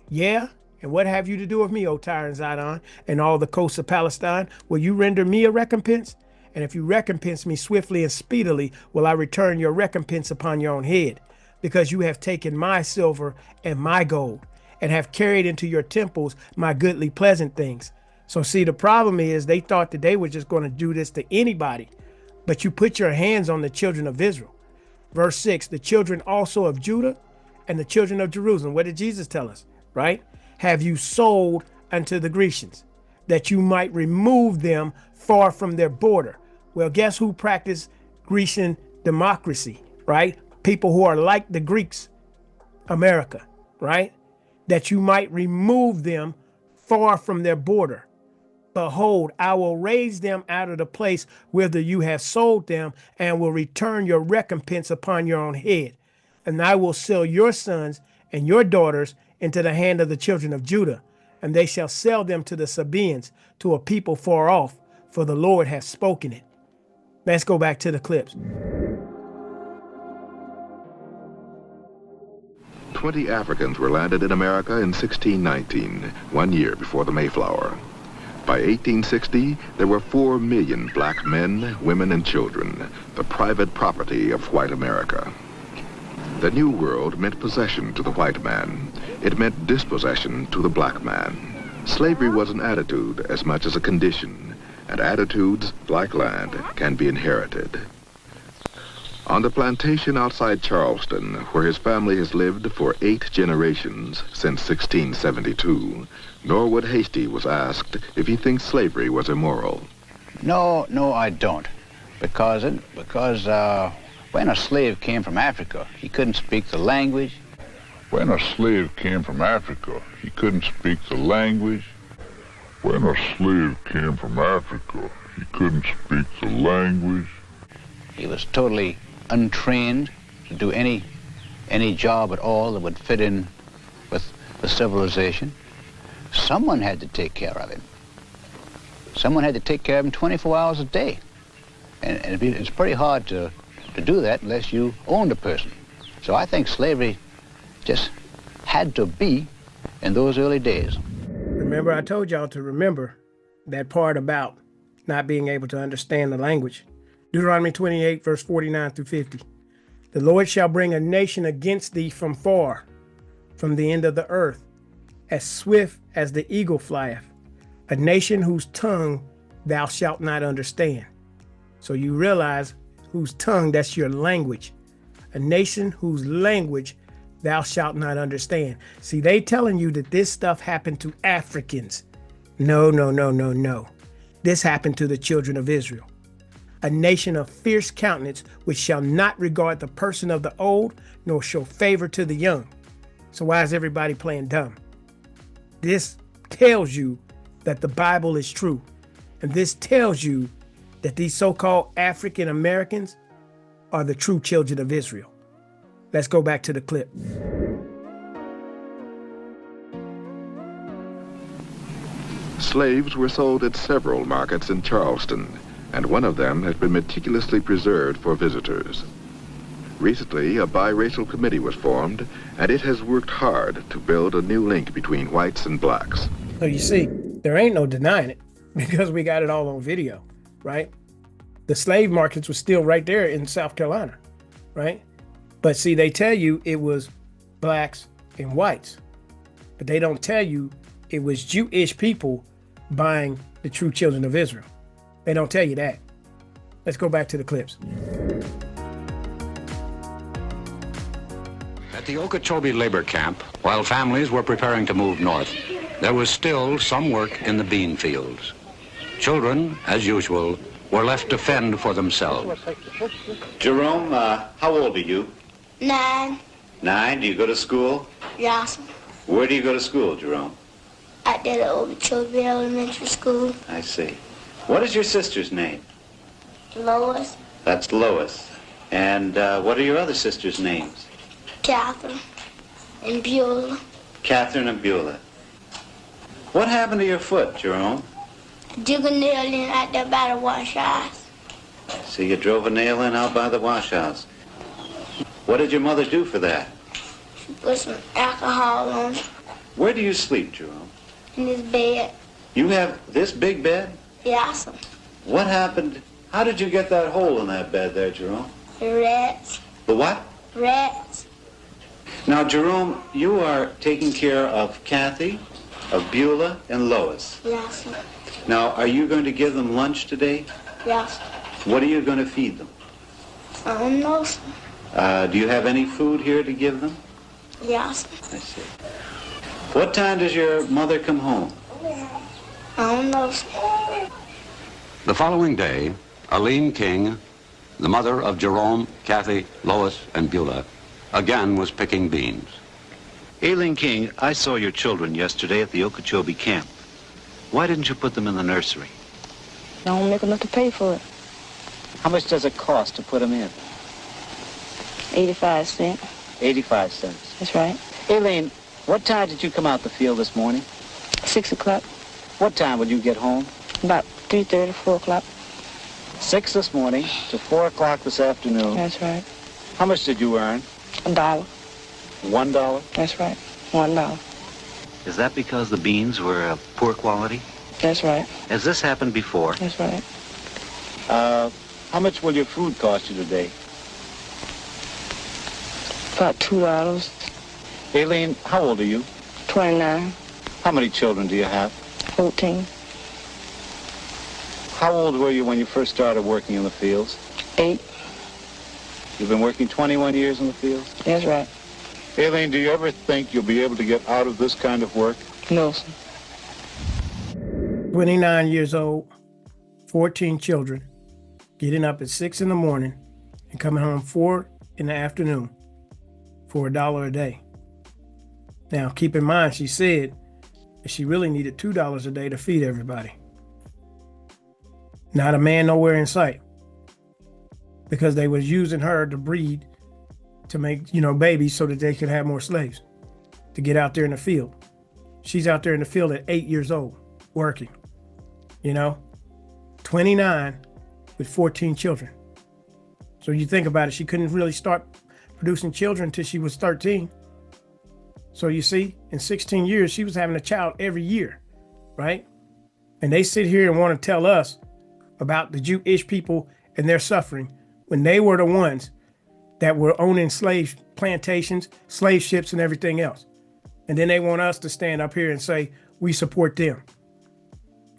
Yeah, and what have you to do with me, O Tyre and Zidon, and all the coasts of Palestine? Will you render me a recompense? And if you recompense me swiftly and speedily, will I return your recompense upon your own head? Because you have taken my silver and my gold, and have carried into your temples my goodly pleasant things. So see, the problem is they thought that they were just going to do this to anybody, but you put your hands on the children of Israel. Verse 6, the children also of Judah and the children of Jerusalem. What did Jesus tell us, right? Have you sold unto the Grecians, that you might remove them far from their border. Well, guess who practiced Grecian democracy, right? People who are like the Greeks, America, right? That you might remove them far from their border. Behold, I will raise them out of the place whither you have sold them, and will return your recompense upon your own head. And I will sell your sons and your daughters into the hand of the children of Judah, and they shall sell them to the Sabaeans, to a people far off, for the Lord hath spoken it. Let's go back to the clips. 20 Africans were landed in America in 1619, 1 year before the Mayflower. By 1860, there were 4 million black men, women, and children, the private property of white America. The New World meant possession to the white man. It meant dispossession to the black man. Slavery was an attitude as much as a condition, and attitudes, like land, can be inherited. On the plantation outside Charleston, where his family has lived for 8 generations since 1672, Norwood Hasty was asked if he thinks slavery was immoral. No, I don't. Because when a slave came from Africa, he couldn't speak the language. When a slave came from Africa, he couldn't speak the language. When a slave came from Africa, he couldn't speak the language. He was totally untrained to do any job at all that would fit in with the civilization. Someone had to take care of him. Someone had to take care of him 24 hours a day. And it's pretty hard to do that unless you owned a person. So I think slavery just had to be in those early days. Remember, I told y'all to remember that part about not being able to understand the language. Deuteronomy 28, verse 49 through 50. The Lord shall bring a nation against thee from far, from the end of the earth, as swift as the eagle flieth, a nation whose tongue thou shalt not understand. So you realize whose tongue, that's your language. A nation whose language thou shalt not understand. See, they telling you that this stuff happened to Africans. No. This happened to the children of Israel. A nation of fierce countenance, which shall not regard the person of the old, nor show favor to the young. So why is everybody playing dumb? This tells you that the Bible is true. And this tells you that these so-called African Americans are the true children of Israel. Let's go back to the clip. Slaves were sold at several markets in Charleston, and one of them has been meticulously preserved for visitors. Recently, a biracial committee was formed, and it has worked hard to build a new link between whites and blacks. So you see, there ain't no denying it because we got it all on video, right? The slave markets were still right there in South Carolina, right? But see, they tell you it was blacks and whites, but they don't tell you it was Jewish people buying the true children of Israel. They don't tell you that. Let's go back to the clips. At the Okeechobee labor camp, while families were preparing to move north, there was still some work in the bean fields. Children, as usual, were left to fend for themselves. Jerome, how old are you? 9. 9. Do you go to school? Yes. Where do you go to school, Jerome? At the Okeechobee Elementary School. I see. What is your sister's name? Lois. That's Lois. And what are your other sisters' names? Catherine. And Beulah. Catherine and Beulah. What happened to your foot, Jerome? Dig a nail in out there by the wash house. So you drove a nail in out by the wash house. What did your mother do for that? She put some alcohol on it. Where do you sleep, Jerome? In this bed. You have this big bed? Yes. What happened? How did you get that hole in that bed there, Jerome? The rats. The what? Rats. Now, Jerome, you are taking care of Kathy, of Beulah, and Lois. Yes. Now, are you going to give them lunch today? Yes. What are you going to feed them? I don't know. Do you have any food here to give them? Yes. I see. What time does your mother come home? I don't know. The following day, Aline King, the mother of Jerome, Kathy, Lois, and Beulah, again was picking beans. Aileen King, I saw your children yesterday at the Okeechobee camp. Why didn't you put them in the nursery? I don't make enough to pay for it. How much does it cost to put them in? 85 cents. 85 cents. That's right. Aileen, what time did you come out the field this morning? 6 o'clock. What time would you get home? About 3:30, 4 o'clock. 6 this morning to 4 o'clock this afternoon. That's right. How much did you earn? $1. $1? That's right. $1. Is that because the beans were of poor quality? That's right. Has this happened before? That's right. How much will your food cost you today? About $2. Aileen, how old are you? 29. How many children do you have? 14. How old were you when you first started working in the fields? 8. You've been working 21 years in the fields? That's right. Aileen, do you ever think you'll be able to get out of this kind of work? No, sir. 29 years old, 14 children, getting up at 6 in the morning and coming home 4 in the afternoon for $1 a day. Now, keep in mind, she said that she really needed $2 a day to feed everybody. Not a man nowhere in sight, because they was using her to breed, to make, babies so that they could have more slaves to get out there in the field. She's out there in the field at 8 years old, working, 29 with 14 children. So you think about it, she couldn't really start producing children until she was 13. So you see, in 16 years, she was having a child every year, right? And they sit here and want to tell us about the Jewish people and their suffering when they were the ones that were owning slave plantations, slave ships, and everything else. And then they want us to stand up here and say, we support them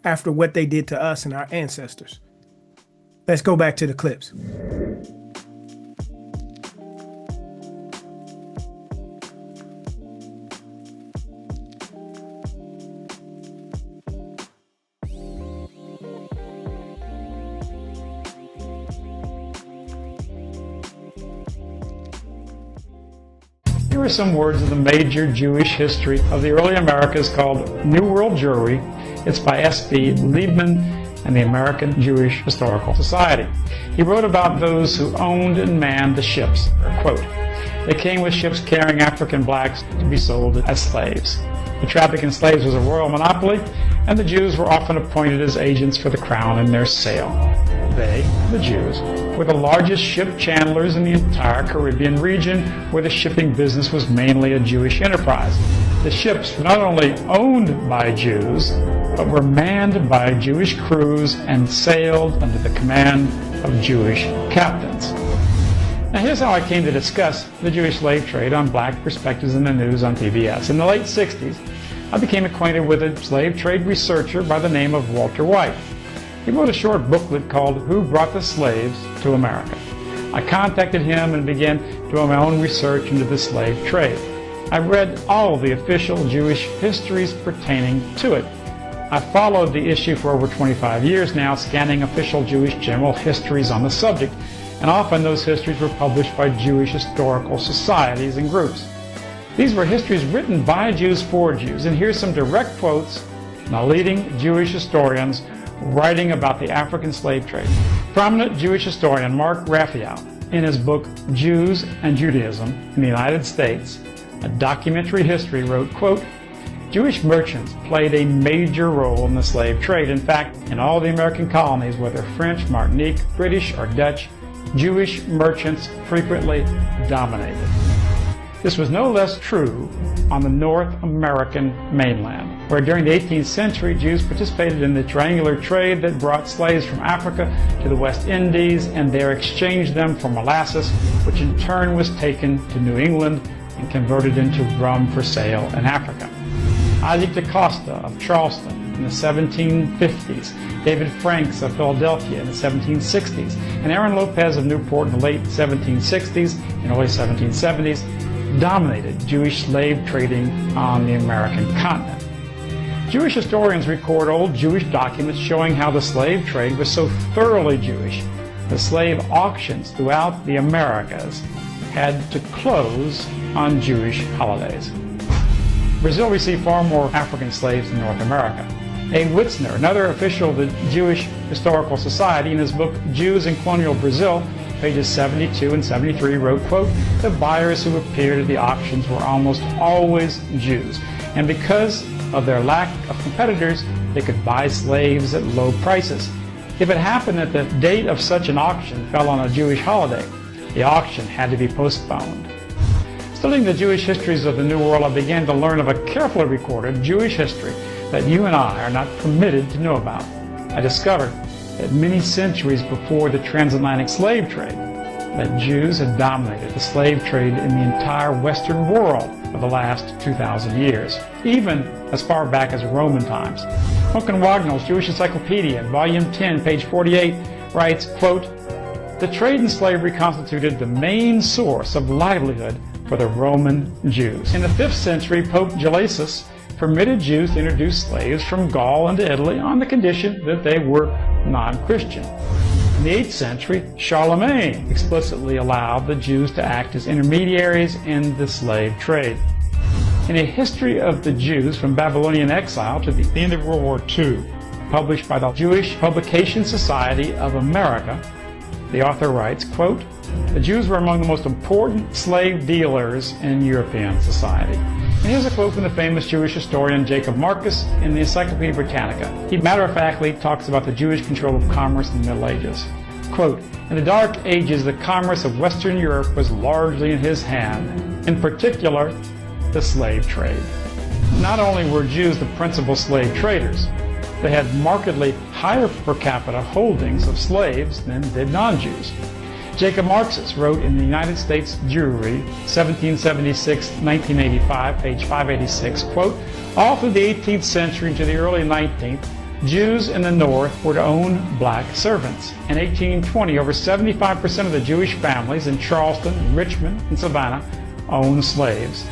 after what they did to us and our ancestors. Let's go back to the clips. Here are some words of the major Jewish history of the early Americas called New World Jewry. It's by S.B. Liebman and the American Jewish Historical Society. He wrote about those who owned and manned the ships. Quote, they came with ships carrying African blacks to be sold as slaves. The traffic in slaves was a royal monopoly, and the Jews were often appointed as agents for the crown in their sale. They, the Jews, were the largest ship chandlers in the entire Caribbean region, where the shipping business was mainly a Jewish enterprise. The ships were not only owned by Jews, but were manned by Jewish crews and sailed under the command of Jewish captains. Now here's how I came to discuss the Jewish slave trade on Black Perspectives in the News on PBS. In the late 60s, I became acquainted with a slave trade researcher by the name of Walter White. He wrote a short booklet called Who Brought the Slaves to America? I contacted him and began doing my own research into the slave trade. I read all the official Jewish histories pertaining to it. I've followed the issue for over 25 years now, scanning official Jewish general histories on the subject, and often those histories were published by Jewish historical societies and groups. These were histories written by Jews for Jews, and here's some direct quotes from leading Jewish historians writing about the African slave trade. Prominent Jewish historian Mark Raphael, in his book Jews and Judaism in the United States, a documentary history, wrote, quote, Jewish merchants played a major role in the slave trade. In fact, in all the American colonies, whether French, Martinique, British, or Dutch, Jewish merchants frequently dominated. This was no less true on the North American mainland, where during the 18th century, Jews participated in the triangular trade that brought slaves from Africa to the West Indies and there exchanged them for molasses, which in turn was taken to New England and converted into rum for sale in Africa. Isaac da Costa of Charleston in the 1750s, David Franks of Philadelphia in the 1760s, and Aaron Lopez of Newport in the late 1760s and early 1770s dominated Jewish slave trading on the American continent. Jewish historians record old Jewish documents showing how the slave trade was so thoroughly Jewish, the slave auctions throughout the Americas had to close on Jewish holidays. Brazil received far more African slaves than North America. A. Witzner, another official of the Jewish Historical Society, in his book Jews in Colonial Brazil, pages 72 and 73, wrote, quote, the buyers who appeared at the auctions were almost always Jews, and because of their lack of competitors, they could buy slaves at low prices. If it happened that the date of such an auction fell on a Jewish holiday, the auction had to be postponed. Studying the Jewish histories of the New World, I began to learn of a carefully recorded Jewish history that you and I are not permitted to know about. I discovered that many centuries before the transatlantic slave trade, that Jews had dominated the slave trade in the entire Western world for the last 2,000 years, even as far back as Roman times. Duncan Wagnall's Jewish Encyclopedia, Volume 10, page 48, writes, quote, the trade in slavery constituted the main source of livelihood for the Roman Jews. In the 5th century, Pope Gelasius permitted Jews to introduce slaves from Gaul into Italy on the condition that they were non-Christian. In the 8th century, Charlemagne explicitly allowed the Jews to act as intermediaries in the slave trade. In A History of the Jews from Babylonian Exile to the end of World War II, published by the Jewish Publication Society of America, the author writes, quote, the Jews were among the most important slave dealers in European society. And here's a quote from the famous Jewish historian Jacob Marcus in the Encyclopedia Britannica. He matter-of-factly talks about the Jewish control of commerce in the Middle Ages. Quote, in the Dark Ages, the commerce of Western Europe was largely in his hand, in particular, the slave trade. Not only were Jews the principal slave traders, they had markedly higher per capita holdings of slaves than did non-Jews. Jacob Marcus wrote in the United States Jewry, 1776-1985, page 586, quote, all through the 18th century into the early 19th, Jews in the North were to own black servants. In 1820, over 75% of the Jewish families in Charleston, Richmond, and Savannah owned slaves.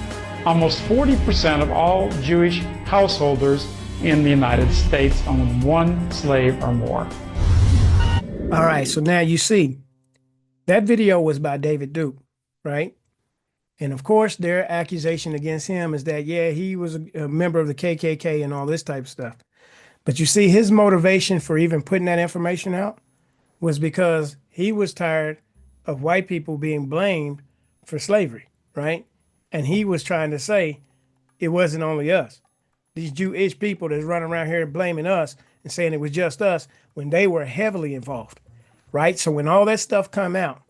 Almost 40% of all Jewish householders in the United States owned one slave or more. All right, so now you see, that video was by David Duke, right? And of course, their accusation against him is that, yeah, he was a member of the KKK and all this type of stuff. But you see, his motivation for even putting that information out was because he was tired of white people being blamed for slavery, right? And he was trying to say it wasn't only us. These Jewish people that's running around here blaming us and saying it was just us when they were heavily involved, right? So when all that stuff come out,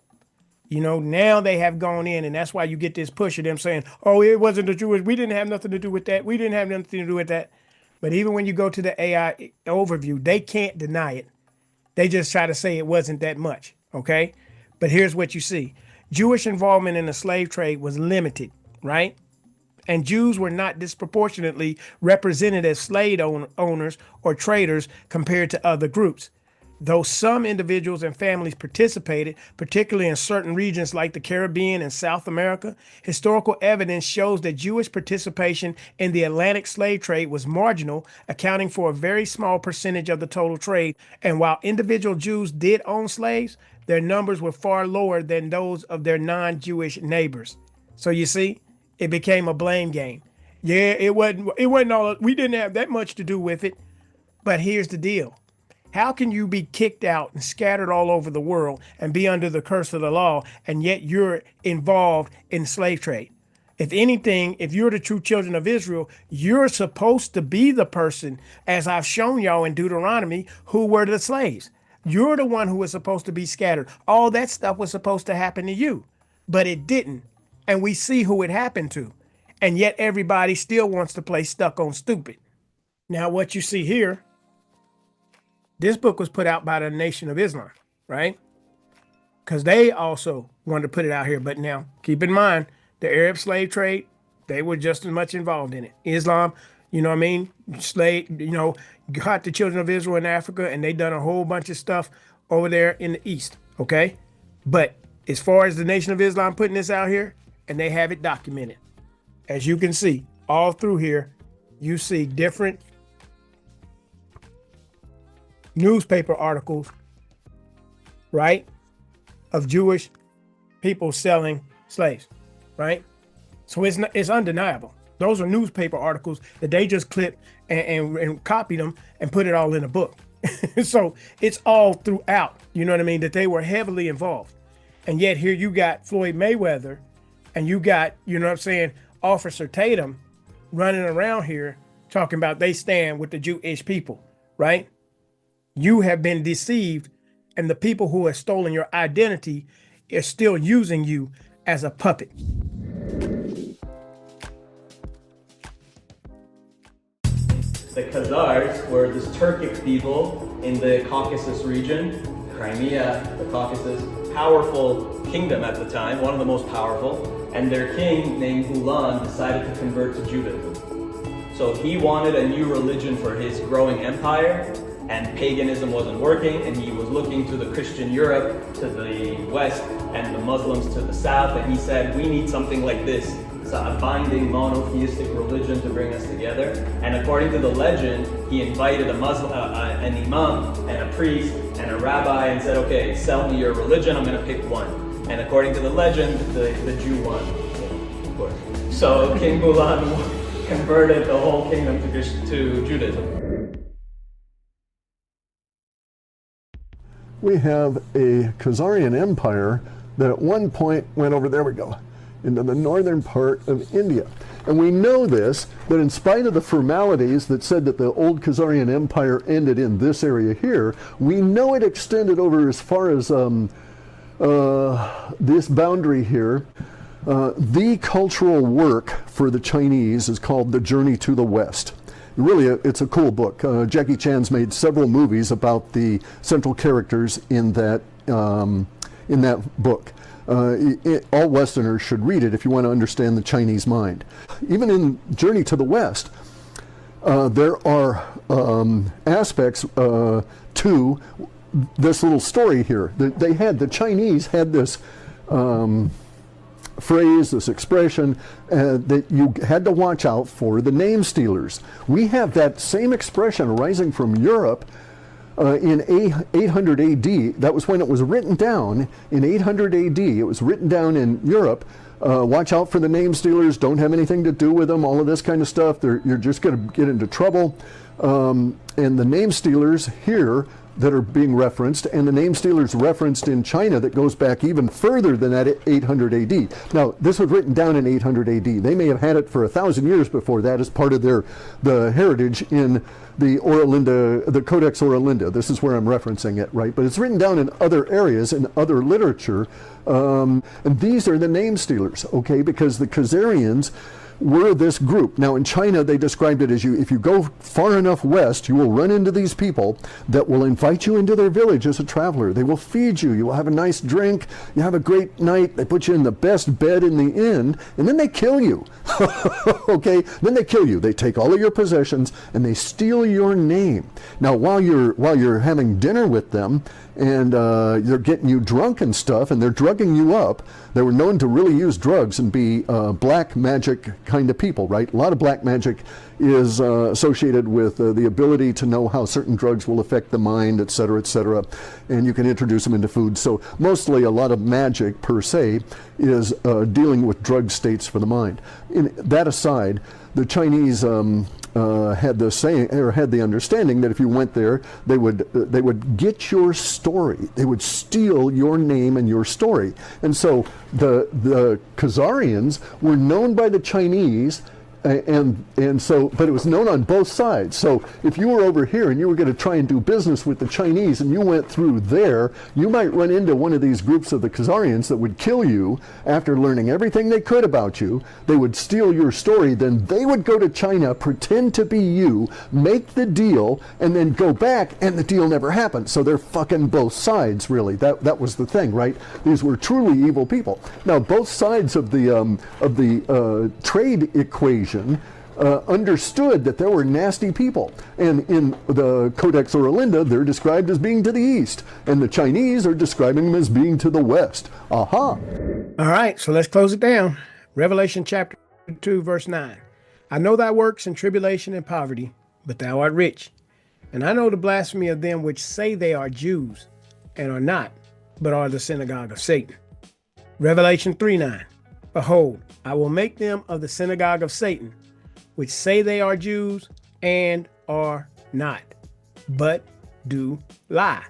you know, now they have gone in, and that's why you get this push of them saying, oh, it wasn't the Jewish. We didn't have nothing to do with that. We didn't have nothing to do with that. But even when you go to the AI overview, they can't deny it. They just try to say it wasn't that much, okay? But here's what you see. Jewish involvement in the slave trade was limited, right? And Jews were not disproportionately represented as slave owners or traders compared to other groups. Though some individuals and families participated, particularly in certain regions like the Caribbean and South America, historical evidence shows that Jewish participation in the Atlantic slave trade was marginal, accounting for a very small percentage of the total trade. And while individual Jews did own slaves, their numbers were far lower than those of their non-Jewish neighbors. So you see, it became a blame game. Yeah, it wasn't all, we didn't have that much to do with it. But here's the deal. How can you be kicked out and scattered all over the world and be under the curse of the law, and yet you're involved in slave trade? If anything, if you're the true children of Israel, you're supposed to be the person, as I've shown y'all in Deuteronomy, who were the slaves. You're the one who was supposed to be scattered. All that stuff was supposed to happen to you, but it didn't. And we see who it happened to. And yet everybody still wants to play stuck on stupid. Now, what you see here, this book was put out by the Nation of Islam, right? Because they also wanted to put it out here. But now, keep in mind, the Arab slave trade, they were just as much involved in it. Islam, you know what I mean? Slave, got the children of Israel in Africa, and they done a whole bunch of stuff over there in the East, okay? But as far as the Nation of Islam putting this out here, and they have it documented. As you can see, all through here, you see different newspaper articles, right, of Jewish people selling slaves, right? So it's undeniable. Those are newspaper articles that they just clipped and copied them and put it all in a book. So it's all throughout, you know what I mean, that they were heavily involved. And yet here you got Floyd Mayweather, and you got, you know what I'm saying, Officer Tatum running around here talking about they stand with the Jewish people, right? You have been deceived, and the people who have stolen your identity are still using you as a puppet. The Khazars were this Turkic people in the Caucasus region, Crimea, the Caucasus, powerful kingdom at the time, one of the most powerful, and their king named Ulan decided to convert to Judaism. So he wanted a new religion for his growing empire, and paganism wasn't working, and he was looking to the Christian Europe to the west and the Muslims to the south, and he said, we need something like this. It's a binding monotheistic religion to bring us together. And according to the legend, he invited a Muslim, an imam and a priest and a rabbi and said, okay, sell me your religion, I'm gonna pick one. And according to the legend, the Jew won, of course. So King Bulan converted the whole kingdom to Judaism. We have a Khazarian empire that at one point went over, there we go, into the northern part of India. And we know this, that in spite of the formalities that said that the old Khazarian empire ended in this area here, we know it extended over as far as this boundary here. The cultural work for the Chinese is called The Journey to the West. Really, it's a cool book. Jackie Chan's made several movies about the central characters in that book. All Westerners should read it if you want to understand the Chinese mind. Even in Journey to the West, there are aspects to this little story here. The Chinese had this phrase, this expression, that you had to watch out for the name stealers. We have that same expression arising from Europe in 800 AD. That was when it was written down in 800 AD. It was written down in Europe. Watch out for the name stealers, don't have anything to do with them, all of this kind of stuff. You're just going to get into trouble. And the name stealers here that are being referenced, and the name stealers referenced in China that goes back even further than that, 800 AD. Now, this was written down in 800 AD. They may have had it for 1,000 years before that as part of the heritage in the Oralinda, the Codex Oralinda. This is where I'm referencing it, right? But it's written down in other areas, in other literature, and these are the name stealers, okay? Because the Khazarians were this group. Now in China, they described it as if you go far enough west, you will run into these people that will invite you into their village as a traveler. They will feed you. You will have a nice drink. You have a great night. They put you in the best bed in the inn, and then they kill you. Okay? Then they kill you. They take all of your possessions and they steal your name. Now while you're having dinner with them, and they're getting you drunk and stuff, and they're drugging you up. They were known to really use drugs and be black magic kind of people, right? A lot of black magic is associated with the ability to know how certain drugs will affect the mind, et cetera, and you can introduce them into food. So mostly a lot of magic per se is dealing with drug states for the mind. That aside, the Chinese had the understanding that if you went there, they would get your story. They would steal your name and your story. And so the Khazarians were known by the Chinese. And so, but it was known on both sides. So if you were over here and you were going to try and do business with the Chinese and you went through there, you might run into one of these groups of the Khazarians that would kill you after learning everything they could about you. They would steal your story. Then they would go to China, pretend to be you, make the deal, and then go back, and the deal never happened. So they're fucking both sides, really. That was the thing, right? These were truly evil people. Now, both sides of the trade equation understood that there were nasty people, and in the Codex Oralinda they're described as being to the east, and the Chinese are describing them as being to the west. Aha. All right, so let's close it down. Revelation chapter 2 verse 9. I know thy works and tribulation and poverty, but thou art rich. And I know the blasphemy of them which say they are Jews and are not, but are the synagogue of Satan. Revelation 3:9. Behold, I will make them of the synagogue of Satan, which say they are Jews and are not, but do lie.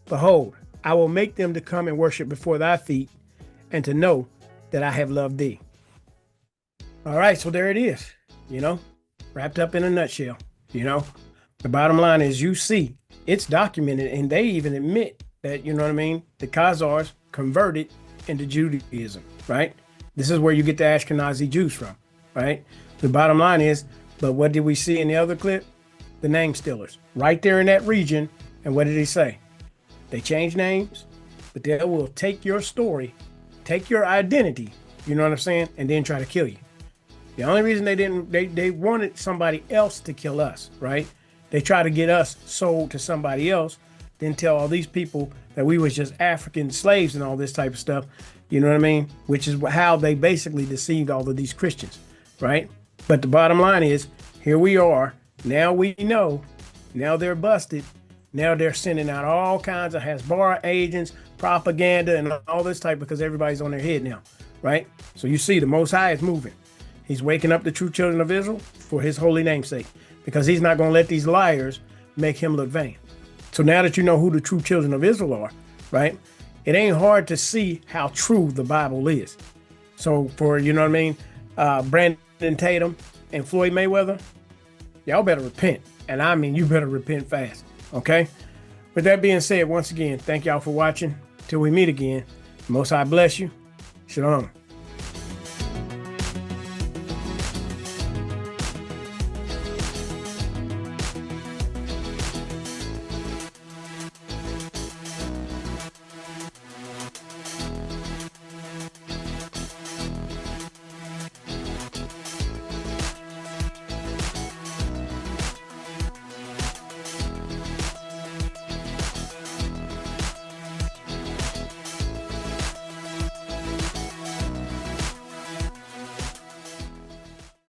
Behold, I will make them to come and worship before thy feet, and to know that I have loved thee. All right, so there it is, wrapped up in a nutshell. The bottom line is, you see, it's documented, and they even admit that, the Khazars converted into Judaism, right? This is where you get the Ashkenazi Jews from, right? The bottom line is, but what did we see in the other clip? The name stealers, right there in that region. And what did he say? They change names, but they will take your story, take your identity, you know what I'm saying? And then try to kill you. The only reason they wanted somebody else to kill us, right? They try to get us sold to somebody else, then tell all these people that we was just African slaves and all this type of stuff. You know what I mean? Which is how they basically deceived all of these Christians, right? But the bottom line is, here we are. Now we know. Now they're busted. Now they're sending out all kinds of Hasbara agents, propaganda, and all this type, because everybody's on their head now, right? So you see, the Most High is moving. He's waking up the true children of Israel for his holy name's sake, because he's not going to let these liars make him look vain. So now that you know who the true children of Israel are, right? It ain't hard to see how true the Bible is. So for, Brandon Tatum and Floyd Mayweather, y'all better repent. And I mean, you better repent fast, okay? With that being said, once again, thank y'all for watching. Till we meet again, Most High bless you. Shalom.